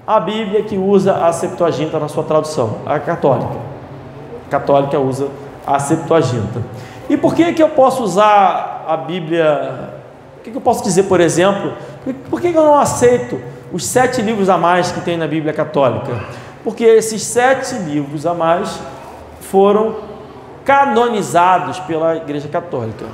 a Bíblia que usa a Septuaginta na sua tradução? A católica. A católica usa a Septuaginta. E por que eu posso usar a Bíblia? O que eu posso dizer, por exemplo? Por que eu não aceito os 7 livros a mais que tem na Bíblia católica? Porque esses 7 livros a mais foram canonizados pela Igreja Católica.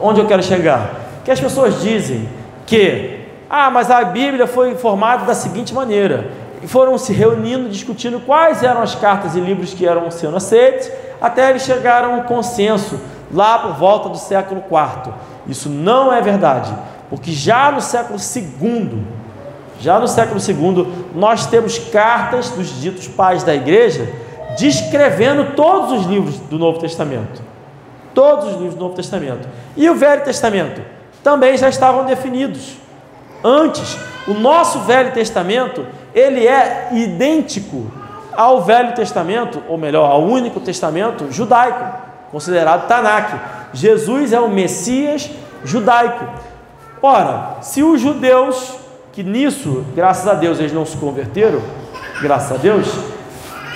Onde eu quero chegar? Que as pessoas dizem que mas a Bíblia foi formada da seguinte maneira, e foram se reunindo, discutindo quais eram as cartas e livros que eram sendo aceitos, até eles chegaram a um consenso lá por volta do século IV. Isso não é verdade, porque já no século II, nós temos cartas dos ditos pais da igreja descrevendo todos os livros do Novo Testamento. Todos os livros do Novo Testamento. E o Velho Testamento também já estavam definidos. Antes, o nosso Velho Testamento, ele é idêntico ao Velho Testamento, ou melhor, ao único testamento judaico, considerado Tanakh. Jesus é o Messias judaico. Ora, se os judeus, que nisso, graças a Deus, eles não se converteram, graças a Deus,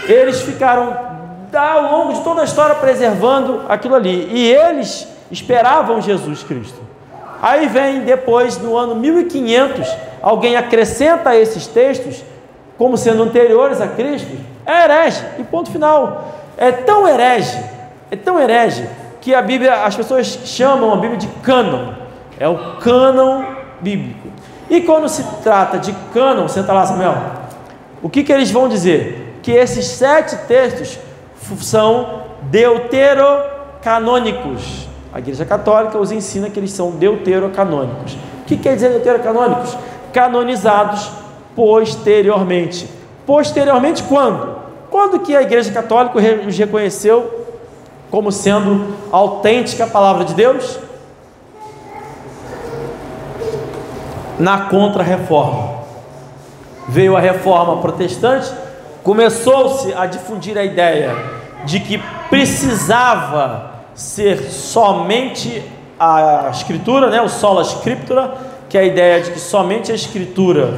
eles ficaram ao longo de toda a história preservando aquilo ali, e eles esperavam Jesus Cristo. Aí vem depois, no ano 1500, alguém acrescenta a esses textos como sendo anteriores a Cristo, é herege, e ponto final. É tão herege que a Bíblia, as pessoas chamam a Bíblia de cânon, é o cânon bíblico. E quando se trata de cânon, senta lá, Samuel, o que eles vão dizer? Que esses 7 textos são deuterocanônicos. A Igreja Católica os ensina que eles são deuterocanônicos. O que quer dizer deuterocanônicos? Canonizados posteriormente. Posteriormente quando? Quando que a Igreja Católica os reconheceu como sendo autêntica a palavra de Deus? Na Contra-Reforma. Veio a Reforma Protestante, começou-se a difundir a ideia de que precisava ser somente a Escritura, né? O sola scriptura, que é a ideia de que somente a Escritura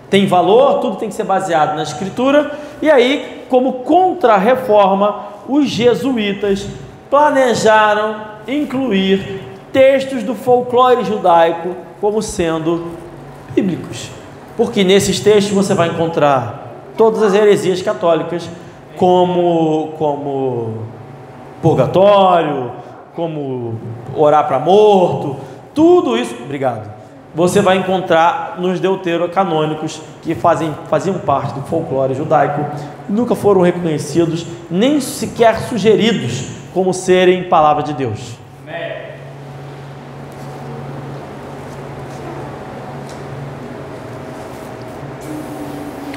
tem valor, tudo tem que ser baseado na Escritura. E aí, como Contra-Reforma, os jesuítas planejaram incluir textos do folclore judaico como sendo bíblicos, porque nesses textos você vai encontrar todas as heresias católicas, como purgatório, como orar para morto, tudo isso, obrigado, você vai encontrar nos deuterocanônicos, que faziam parte do folclore judaico, nunca foram reconhecidos, nem sequer sugeridos como serem palavra de Deus.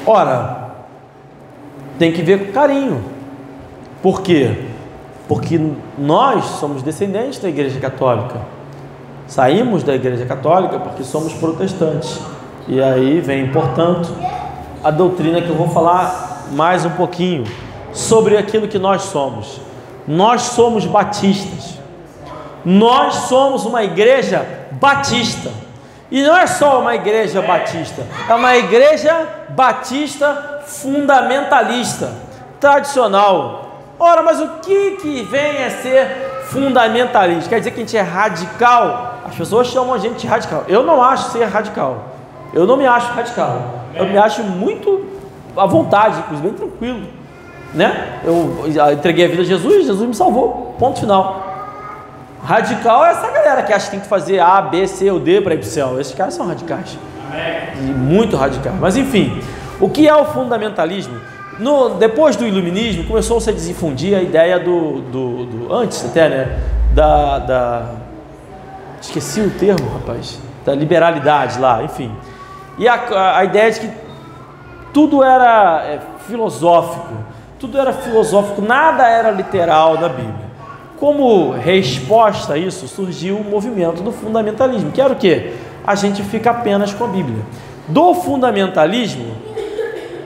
Ora, tem que ver com carinho. Por quê? Porque nós somos descendentes da Igreja Católica. Saímos da Igreja Católica porque somos protestantes. E aí vem, portanto, a doutrina que eu vou falar mais um pouquinho sobre aquilo que nós somos. Nós somos batistas. Nós somos uma igreja batista. E não é só uma igreja batista, é uma igreja batista fundamentalista, tradicional. Ora, mas o que vem a ser fundamentalista? Quer dizer que a gente é radical? As pessoas chamam a gente de radical. Eu não acho ser radical. Eu não me acho radical. Eu me acho muito à vontade, inclusive bem tranquilo, né? Eu entreguei a vida a Jesus, Jesus me salvou. Ponto final. Radical é essa galera que acha que tem que fazer A, B, C ou D para ir para o céu. Esses caras são radicais. E muito radicais. Mas enfim, o que é o fundamentalismo? Depois do iluminismo, começou-se a difundir a ideia antes até, né? Esqueci o termo, rapaz. Da liberalidade lá, enfim. e a ideia de que tudo era filosófico, nada era literal na Bíblia. Como resposta a isso, surgiu o movimento do fundamentalismo, que era o quê? A gente fica apenas com a Bíblia. Do fundamentalismo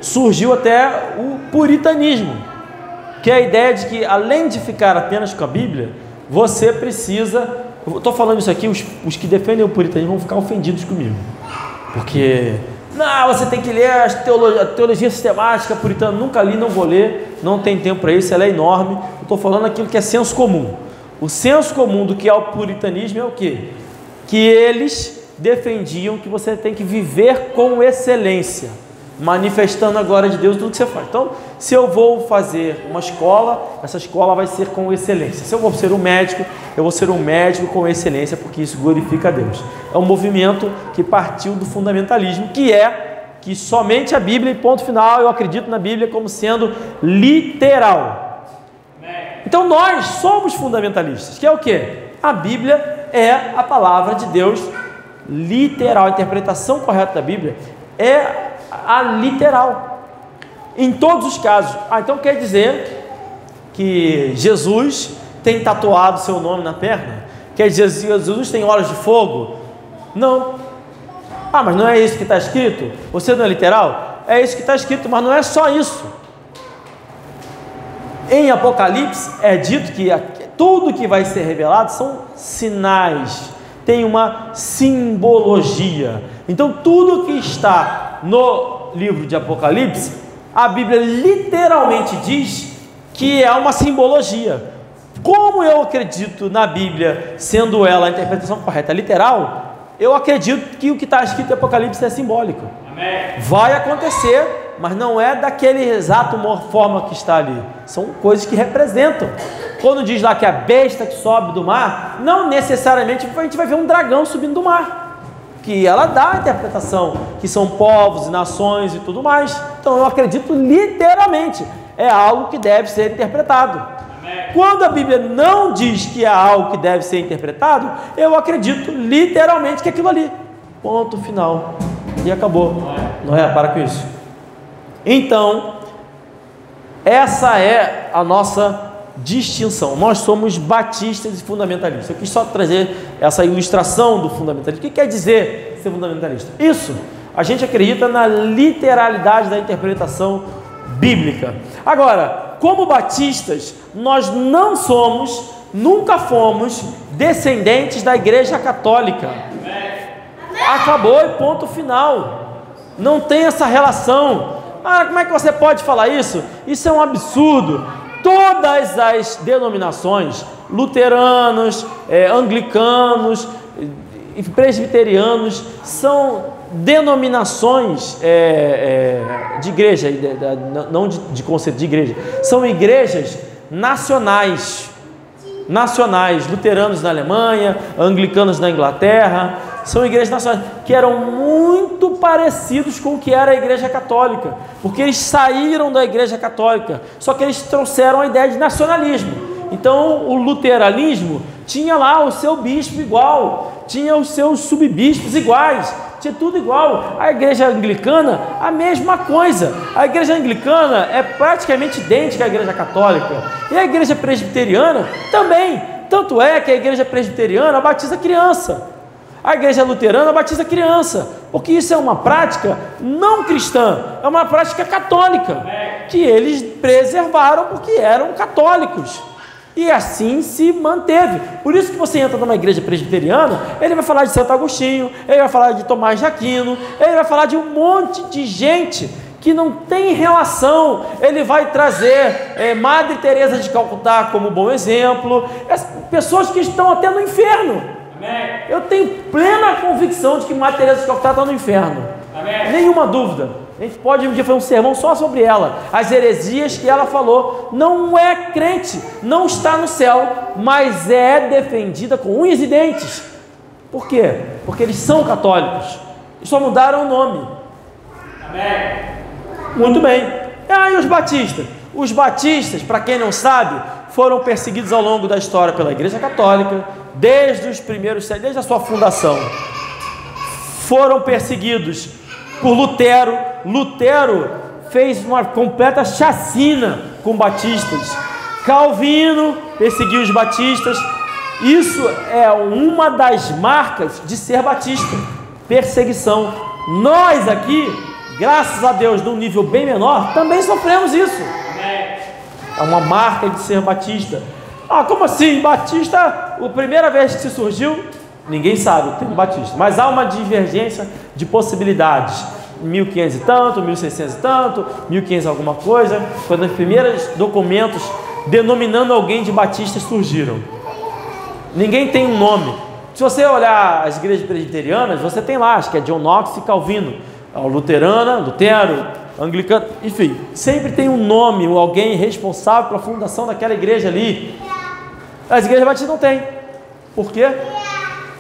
surgiu até o puritanismo, que é a ideia de que, além de ficar apenas com a Bíblia, você precisa... Eu estou falando isso aqui, os que defendem o puritanismo vão ficar ofendidos comigo, porque... Não, você tem que ler a teologia sistemática puritana. Nunca li, não vou ler, não tem tempo para isso, ela é enorme. Eu estou falando aquilo que é senso comum. O senso comum do que é o puritanismo é o quê? Que eles defendiam que você tem que viver com excelência, manifestando a glória de Deus em tudo que você faz. Então, se eu vou fazer uma escola, essa escola vai ser com excelência. Se eu vou ser um médico, eu vou ser um médico com excelência, porque isso glorifica a Deus. É um movimento que partiu do fundamentalismo, que somente a Bíblia, e ponto final, eu acredito na Bíblia como sendo literal. Então nós somos fundamentalistas, que é o quê? A Bíblia é a palavra de Deus literal. A interpretação correta da Bíblia é a literal, em todos os casos. Então quer dizer que Jesus tem tatuado seu nome na perna? Quer dizer que Jesus tem olhos de fogo? Não. Mas não é isso que está escrito? Você não é literal? É isso que está escrito, mas não é só isso. Em Apocalipse é dito que tudo que vai ser revelado são sinais, tem uma simbologia. Então tudo que está no livro de Apocalipse, a Bíblia literalmente diz que é uma simbologia. Como eu acredito na Bíblia, sendo ela a interpretação correta literal, eu acredito que o que está escrito em Apocalipse é simbólico. Amém. Vai acontecer, mas não é daquele exato forma que está ali. São coisas que representam. Quando diz lá que a besta que sobe do mar, não necessariamente a gente vai ver um dragão subindo do mar, que ela dá a interpretação que são povos e nações e tudo mais. Então eu acredito literalmente, é algo que deve ser interpretado. Amém. Quando a Bíblia não diz que é algo que deve ser interpretado, eu acredito literalmente que é aquilo ali, ponto final, e acabou. Não é? Para com isso. Então essa é a nossa distinção. Nós somos batistas e fundamentalistas. Eu quis só trazer essa ilustração do fundamentalismo. O que quer dizer ser fundamentalista? Isso, a gente acredita na literalidade da interpretação bíblica. Agora, como batistas, nós não somos, nunca fomos descendentes da Igreja Católica. Acabou e ponto final. Não tem essa relação. Como é que você pode falar isso? Isso é um absurdo. Todas as denominações, luteranos, anglicanos, presbiterianos, são denominações de igreja, não de conceito de igreja, são igrejas nacionais, luteranos na Alemanha, anglicanos na Inglaterra, são igrejas nacionais que eram muito parecidos com o que era a Igreja Católica, porque eles saíram da Igreja Católica, só que eles trouxeram a ideia de nacionalismo. Então o luteranismo tinha lá o seu bispo igual, tinha os seus subbispos iguais, tinha tudo igual. A Igreja Anglicana, a mesma coisa. A Igreja Anglicana é praticamente idêntica à Igreja Católica, e a Igreja Presbiteriana também. Tanto é que a Igreja Presbiteriana batiza criança, a Igreja Luterana batiza criança, porque isso é uma prática não cristã, é uma prática católica, que eles preservaram porque eram católicos, e assim se manteve. Por isso que você entra numa igreja presbiteriana, ele vai falar de Santo Agostinho, ele vai falar de Tomás de Aquino, ele vai falar de um monte de gente que não tem relação. Ele vai trazer Madre Teresa de Calcutá como bom exemplo, pessoas que estão até no inferno. Amém. Eu tenho plena convicção de que Madre Teresa de Calcutá está no inferno. Amém. Nenhuma dúvida. A gente pode um dia fazer um sermão só sobre ela, as heresias que ela falou. Não é crente, não está no céu, mas é defendida com unhas e dentes. Por quê? Porque eles são católicos, só mudaram o nome. Amém. Muito bem. E aí os batistas? Os batistas, para quem não sabe, foram perseguidos ao longo da história pela Igreja Católica, desde os primeiros séculos, desde a sua fundação. Foram perseguidos por Lutero. Lutero fez uma completa chacina com batistas. Calvino perseguiu os batistas. Isso é uma das marcas de ser batista: perseguição. Nós aqui, graças a Deus, num nível bem menor, também sofremos isso. É uma marca de ser batista. Como assim? Batista, a primeira vez que se surgiu, ninguém sabe o termo batista, mas há uma divergência de possibilidades. 1500 e tanto, 1600 e tanto, 1500 alguma coisa, quando os primeiros documentos denominando alguém de batista surgiram. Ninguém tem um nome. Se você olhar as igrejas presbiterianas, você tem lá, acho que é John Knox e Calvino, luterana, Lutero, anglicana, enfim, sempre tem um nome, alguém responsável pela fundação daquela igreja ali. As igrejas batistas não tem. Por quê?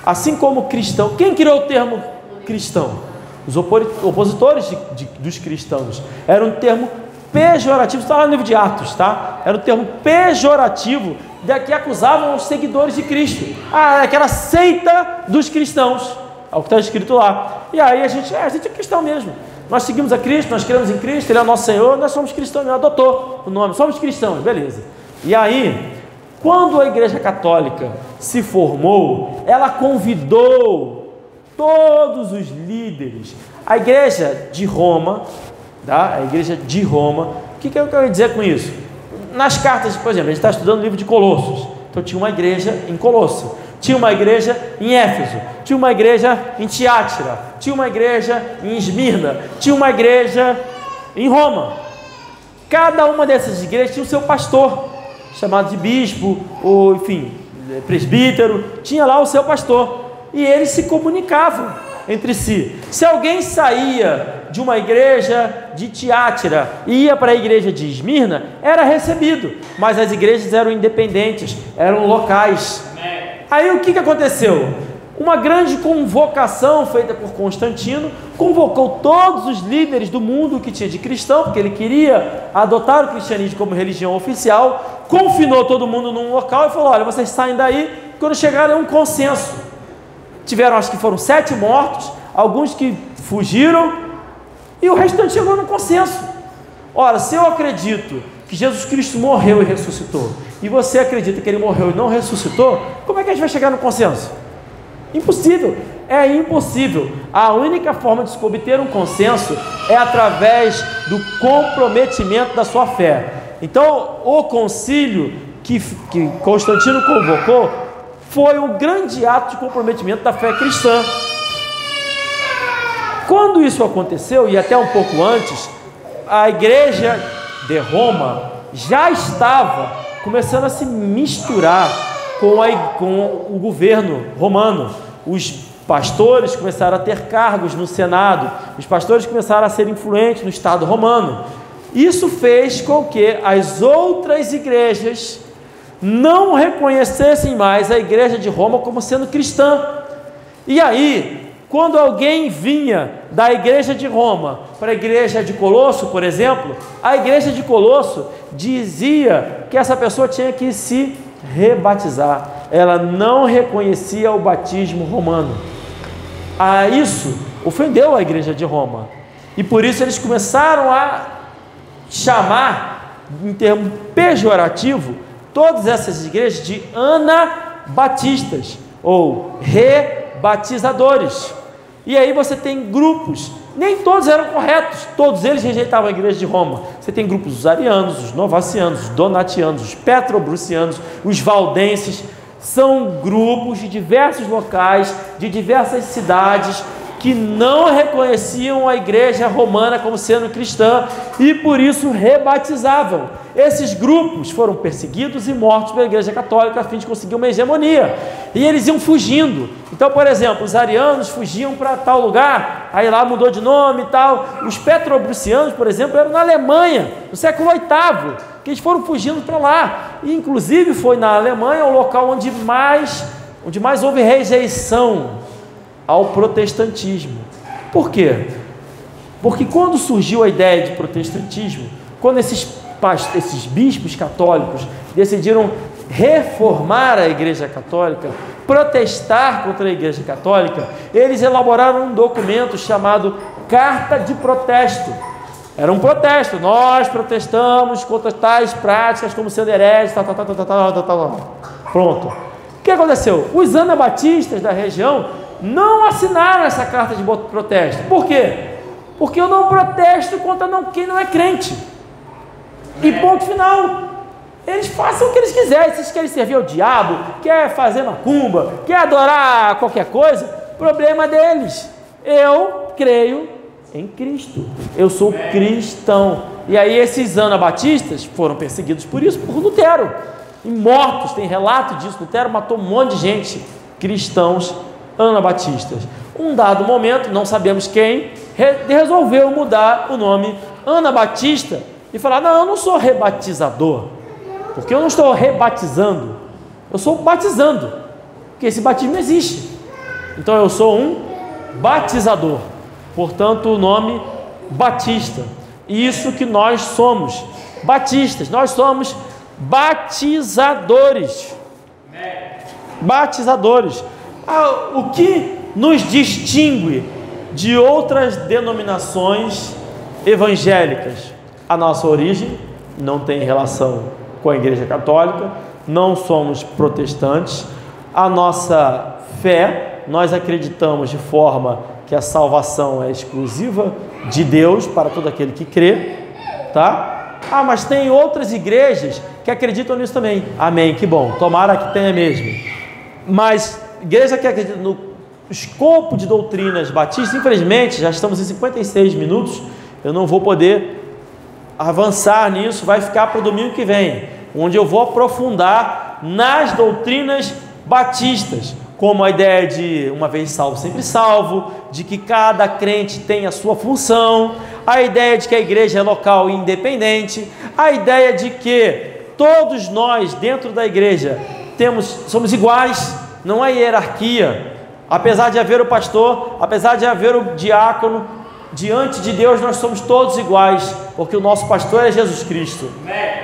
Assim como cristão. Quem criou o termo cristão? Os opositores dos cristãos. Era um termo pejorativo, está lá no livro de Atos, tá? Era um termo pejorativo que acusavam os seguidores de Cristo. Aquela seita dos cristãos, é o que está escrito lá. E aí a gente é cristão mesmo. Nós seguimos a Cristo, nós cremos em Cristo, Ele é o nosso Senhor, nós somos cristãos, adotou o nome, somos cristãos, beleza. E aí, quando a Igreja Católica se formou, ela convidou todos os líderes. A Igreja de Roma, tá? A Igreja de Roma, o que eu quero dizer com isso? Nas cartas, por exemplo, a gente está estudando o livro de Colossos, então tinha uma igreja em Colosso, tinha uma igreja em Éfeso, tinha uma igreja em Tiátira, tinha uma igreja em Esmirna, tinha uma igreja em Roma. Cada uma dessas igrejas tinha o seu pastor, chamado de bispo, ou enfim, presbítero, tinha lá o seu pastor, e eles se comunicavam entre si. Se alguém saía de uma igreja de Tiátira e ia para a igreja de Esmirna, era recebido, mas as igrejas eram independentes, eram locais. Aí o que aconteceu? Uma grande convocação feita por Constantino, convocou todos os líderes do mundo que tinha de cristão, porque ele queria adotar o cristianismo como religião oficial, confinou todo mundo num local e falou: olha, vocês saem daí, quando chegarem a um consenso. Tiveram, acho que foram 7 mortos, alguns que fugiram, e o restante chegou num consenso. Ora, se eu acredito que Jesus Cristo morreu e ressuscitou, e você acredita que Ele morreu e não ressuscitou, como é que a gente vai chegar no consenso? Impossível, é impossível. A única forma de se obter um consenso é através do comprometimento da sua fé. Então, o concílio que Constantino convocou foi um grande ato de comprometimento da fé cristã. Quando isso aconteceu, e até um pouco antes, a igreja de Roma já estava começando a se misturar com o governo romano. Os pastores começaram a ter cargos no Senado, os pastores começaram a ser influentes no Estado romano. Isso fez com que as outras igrejas não reconhecessem mais a igreja de Roma como sendo cristã. E aí, quando alguém vinha da igreja de Roma para a igreja de Colosso, por exemplo, a igreja de Colosso dizia que essa pessoa tinha que se rebatizar. Ela não reconhecia o batismo romano. Isso ofendeu a igreja de Roma, e por isso eles começaram a chamar, em termo pejorativo, todas essas igrejas de anabatistas ou rebatizadores. E aí você tem grupos, nem todos eram corretos, todos eles rejeitavam a igreja de Roma. Você tem grupos, os arianos, os novacianos, os donatianos, os petrobrucianos, os valdenses. São grupos de diversos locais, de diversas cidades, que não reconheciam a igreja romana como sendo cristã e por isso rebatizavam. Esses grupos foram perseguidos e mortos pela igreja católica a fim de conseguir uma hegemonia, e eles iam fugindo. Então, por exemplo, os arianos fugiam para tal lugar, aí lá mudou de nome e tal. Os petrobrucianos, por exemplo, eram na Alemanha, no século VIII, que eles foram fugindo para lá, e inclusive foi na Alemanha o local onde mais houve rejeição ao protestantismo. Por quê? Porque quando surgiu a ideia de protestantismo, quando esses bispos católicos decidiram reformar a igreja católica, protestar contra a igreja católica, eles elaboraram um documento chamado carta de protesto. Era um protesto. Nós protestamos contra tais práticas como sendo hereges, Pronto. O que aconteceu? Os anabatistas da região não assinaram essa carta de protesto. Por quê? Porque eu não protesto contra quem não é crente. E ponto final. Eles façam o que eles quiserem. Se eles querem servir ao diabo, quer fazer macumba, quer adorar qualquer coisa, problema deles. Eu creio em Cristo. Eu sou cristão. E aí esses anabatistas foram perseguidos por isso, por Lutero. E mortos, tem relato disso. Lutero matou um monte de gente, cristãos anabatistas. Um dado momento, não sabemos quem, resolveu mudar o nome Anabatista e falar: não, eu não sou rebatizador, porque eu não estou rebatizando, eu sou batizando, porque esse batismo não existe. Então eu sou um batizador, portanto o nome Batista. Isso que nós somos, batistas, nós somos batizadores. Batizadores. O que nos distingue de outras denominações evangélicas? A nossa origem não tem relação com a Igreja Católica, não somos protestantes. A nossa fé, nós acreditamos de forma que a salvação é exclusiva de Deus para todo aquele que crê, tá? Mas tem outras igrejas que acreditam nisso também. Amém, que bom, tomara que tenha mesmo. Mas igreja que acredita no escopo de doutrinas batistas, infelizmente, já estamos em 56 minutos, eu não vou poder avançar nisso, vai ficar para o domingo que vem, onde eu vou aprofundar nas doutrinas batistas, como a ideia de uma vez salvo, sempre salvo, de que cada crente tem a sua função, a ideia de que a igreja é local e independente, a ideia de que todos nós dentro da igreja somos iguais, não há hierarquia, apesar de haver o pastor, apesar de haver o diácono, diante de Deus nós somos todos iguais, porque o nosso pastor é Jesus Cristo,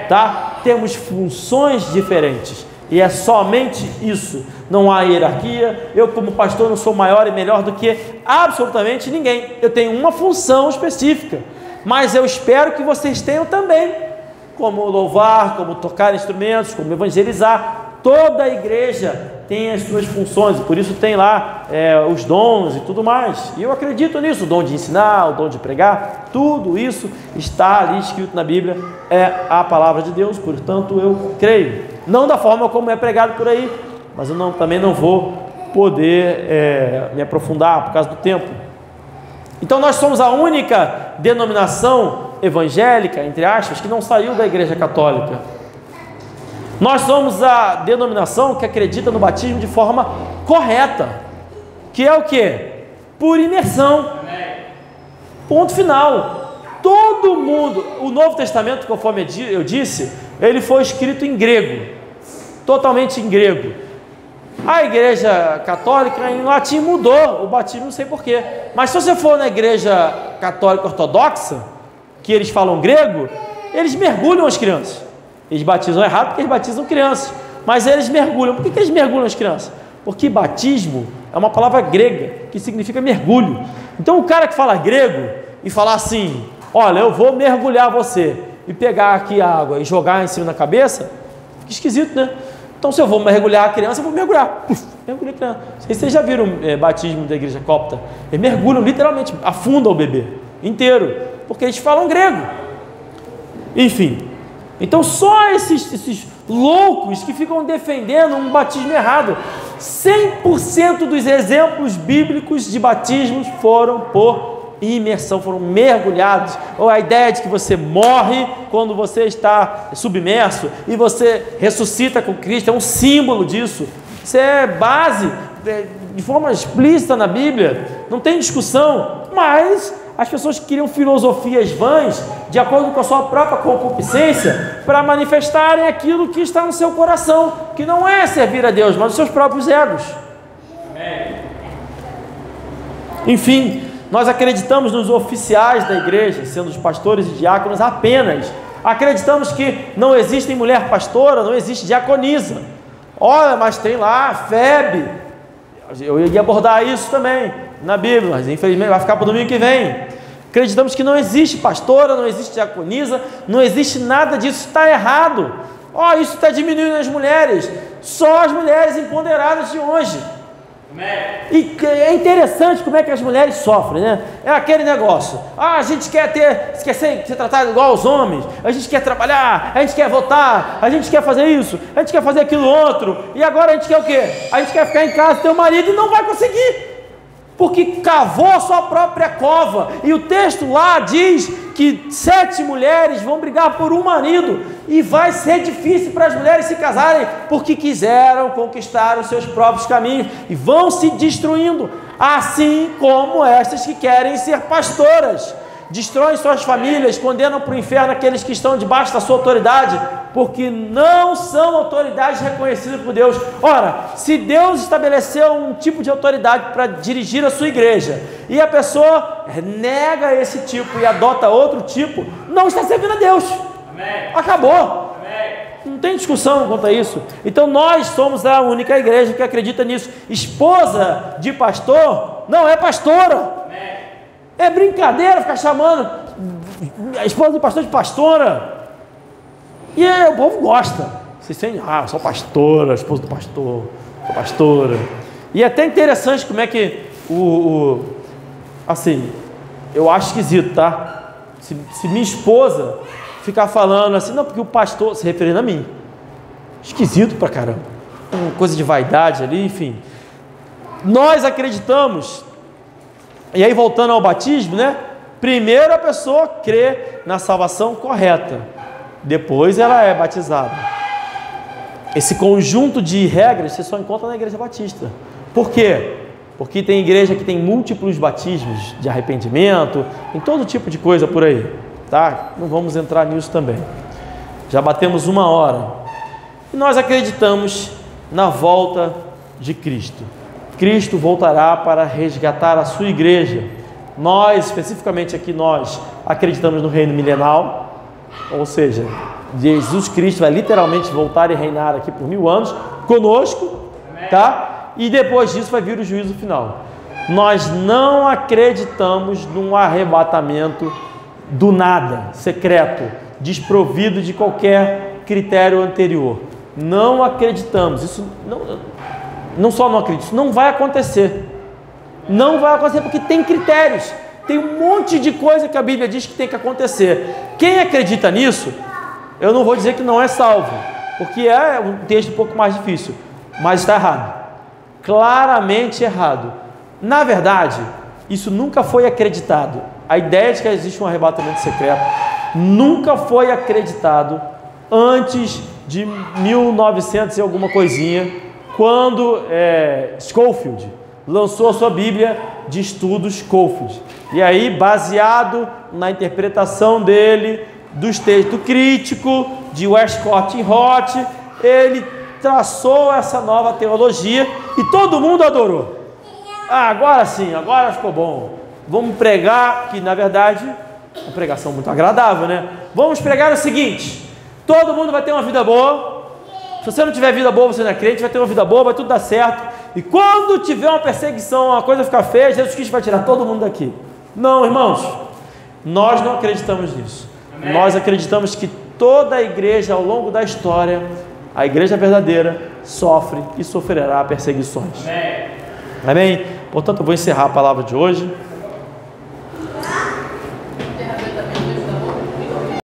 tá? Temos funções diferentes, e é somente isso, não há hierarquia. Eu como pastor não sou maior e melhor do que absolutamente ninguém, eu tenho uma função específica, mas eu espero que vocês tenham também, como louvar, como tocar instrumentos, como evangelizar. Toda a igreja tem as suas funções, e por isso tem lá os dons e tudo mais, e eu acredito nisso, o dom de ensinar, o dom de pregar, tudo isso está ali escrito na Bíblia, é a palavra de Deus, portanto eu creio, não da forma como é pregado por aí, mas eu também não vou poder me aprofundar por causa do tempo. Então nós somos a única denominação evangélica, entre aspas, que não saiu da Igreja Católica. Nós somos a denominação que acredita no batismo de forma correta, que é o quê? Por imersão. Ponto final. Todo mundo, o Novo Testamento, conforme eu disse, ele foi escrito em grego, totalmente em grego. A Igreja Católica em latim mudou o batismo, não sei porquê, mas se você for na Igreja Católica Ortodoxa, que eles falam grego, eles mergulham as crianças. Eles batizam errado porque eles batizam crianças, mas eles mergulham. Por que eles mergulham as crianças? Porque batismo é uma palavra grega que significa mergulho. Então o cara que fala grego e falar assim: olha, eu vou mergulhar você, e pegar aqui a água e jogar em cima da cabeça, fica esquisito, né? Então se eu vou mergulhar a criança, eu vou mergulhar. Mergulhar a criança. Não sei se vocês já viram batismo da igreja copta. Eles mergulham literalmente, afundam o bebê inteiro, porque eles falam grego. Enfim. Então só esses loucos que ficam defendendo um batismo errado. 100% dos exemplos bíblicos de batismos foram por imersão, foram mergulhados. Ou a ideia de que você morre quando você está submerso e você ressuscita com Cristo, é um símbolo disso. Isso é base, de forma explícita na Bíblia, não tem discussão, mas as pessoas criam filosofias vãs, de acordo com a sua própria concupiscência, para manifestarem aquilo que está no seu coração, que não é servir a Deus, mas os seus próprios egos. Enfim, nós acreditamos nos oficiais da igreja, sendo os pastores e diáconos apenas. Acreditamos que não existe mulher pastora, não existe diaconisa. Olha, mas tem lá a FEB. Eu ia abordar isso também. na Bíblia, mas infelizmente vai ficar para o domingo que vem. Acreditamos que não existe pastora, não existe diaconisa, não existe nada disso, está errado. Isso está diminuindo as mulheres, só as mulheres empoderadas de hoje. E é interessante como é que as mulheres sofrem, né? É aquele negócio, a gente quer ser tratado igual aos homens, a gente quer trabalhar, a gente quer votar, a gente quer fazer isso, a gente quer fazer aquilo outro, e agora a gente quer o quê? A gente quer ficar em casa, ter um marido e não vai conseguir, porque cavou a sua própria cova, e o texto lá diz que 7 mulheres vão brigar por um marido, e vai ser difícil para as mulheres se casarem, porque quiseram conquistar os seus próprios caminhos, e vão se destruindo, assim como estas que querem ser pastoras, destroem suas famílias, condenam para o inferno aqueles que estão debaixo da sua autoridade, porque não são autoridades reconhecidas por Deus. Ora, se Deus estabeleceu um tipo de autoridade para dirigir a sua igreja, e a pessoa nega esse tipo e adota outro tipo, não está servindo a Deus. Amém. Acabou. Amém. Não tem discussão quanto a isso. Então nós somos a única igreja que acredita nisso. Esposa de pastor não é pastora. É brincadeira ficar chamando a esposa do pastor de pastora. E o povo gosta. Vocês sentem, sou pastora, esposa do pastor, sou pastora. E é até interessante como é que assim, eu acho esquisito, tá? Se minha esposa ficar falando assim, não, porque o pastor, se referindo a mim, esquisito pra caramba, uma coisa de vaidade ali, enfim. Nós acreditamos. E aí, voltando ao batismo, né? Primeiro a pessoa crê na salvação correta, depois ela é batizada. Esse conjunto de regras você só encontra na igreja batista. Por quê? Porque tem igreja que tem múltiplos batismos de arrependimento, em todo tipo de coisa por aí, tá? Não vamos entrar nisso também. Já batemos 1 hora. E nós acreditamos na volta de Cristo. Cristo voltará para resgatar a sua igreja. Nós, especificamente aqui, nós acreditamos no reino milenal, ou seja, Jesus Cristo vai literalmente voltar e reinar aqui por 1000 anos conosco, tá? E depois disso vai vir o juízo final. Nós não acreditamos num arrebatamento do nada, secreto, desprovido de qualquer critério anterior. Não acreditamos. Isso não só não acredito, isso não vai acontecer. Não vai acontecer porque tem critérios. Tem um monte de coisa que a Bíblia diz que tem que acontecer. Quem acredita nisso, eu não vou dizer que não é salvo, porque é um texto um pouco mais difícil, mas está errado. Claramente errado. Na verdade, isso nunca foi acreditado. A ideia de que existe um arrebatamento secreto nunca foi acreditado antes de 1900 e alguma coisinha, quando Scofield lançou a sua Bíblia de Estudos Scofield. E aí, baseado na interpretação dele, dos textos críticos de Westcott e Roth, ele traçou essa nova teologia e todo mundo adorou. Agora sim, agora ficou bom. Vamos pregar, que na verdade é uma pregação muito agradável, né? Vamos pregar o seguinte: todo mundo vai ter uma vida boa. Se você não tiver vida boa, você não é crente, vai ter uma vida boa, vai tudo dar certo. E quando tiver uma perseguição, uma coisa ficar feia, Jesus Cristo vai tirar todo mundo daqui. Não, irmãos, nós não acreditamos nisso. Amém. Nós acreditamos que toda a igreja ao longo da história, a igreja verdadeira, sofre e sofrerá perseguições. Amém? Amém? Portanto, eu vou encerrar a palavra de hoje.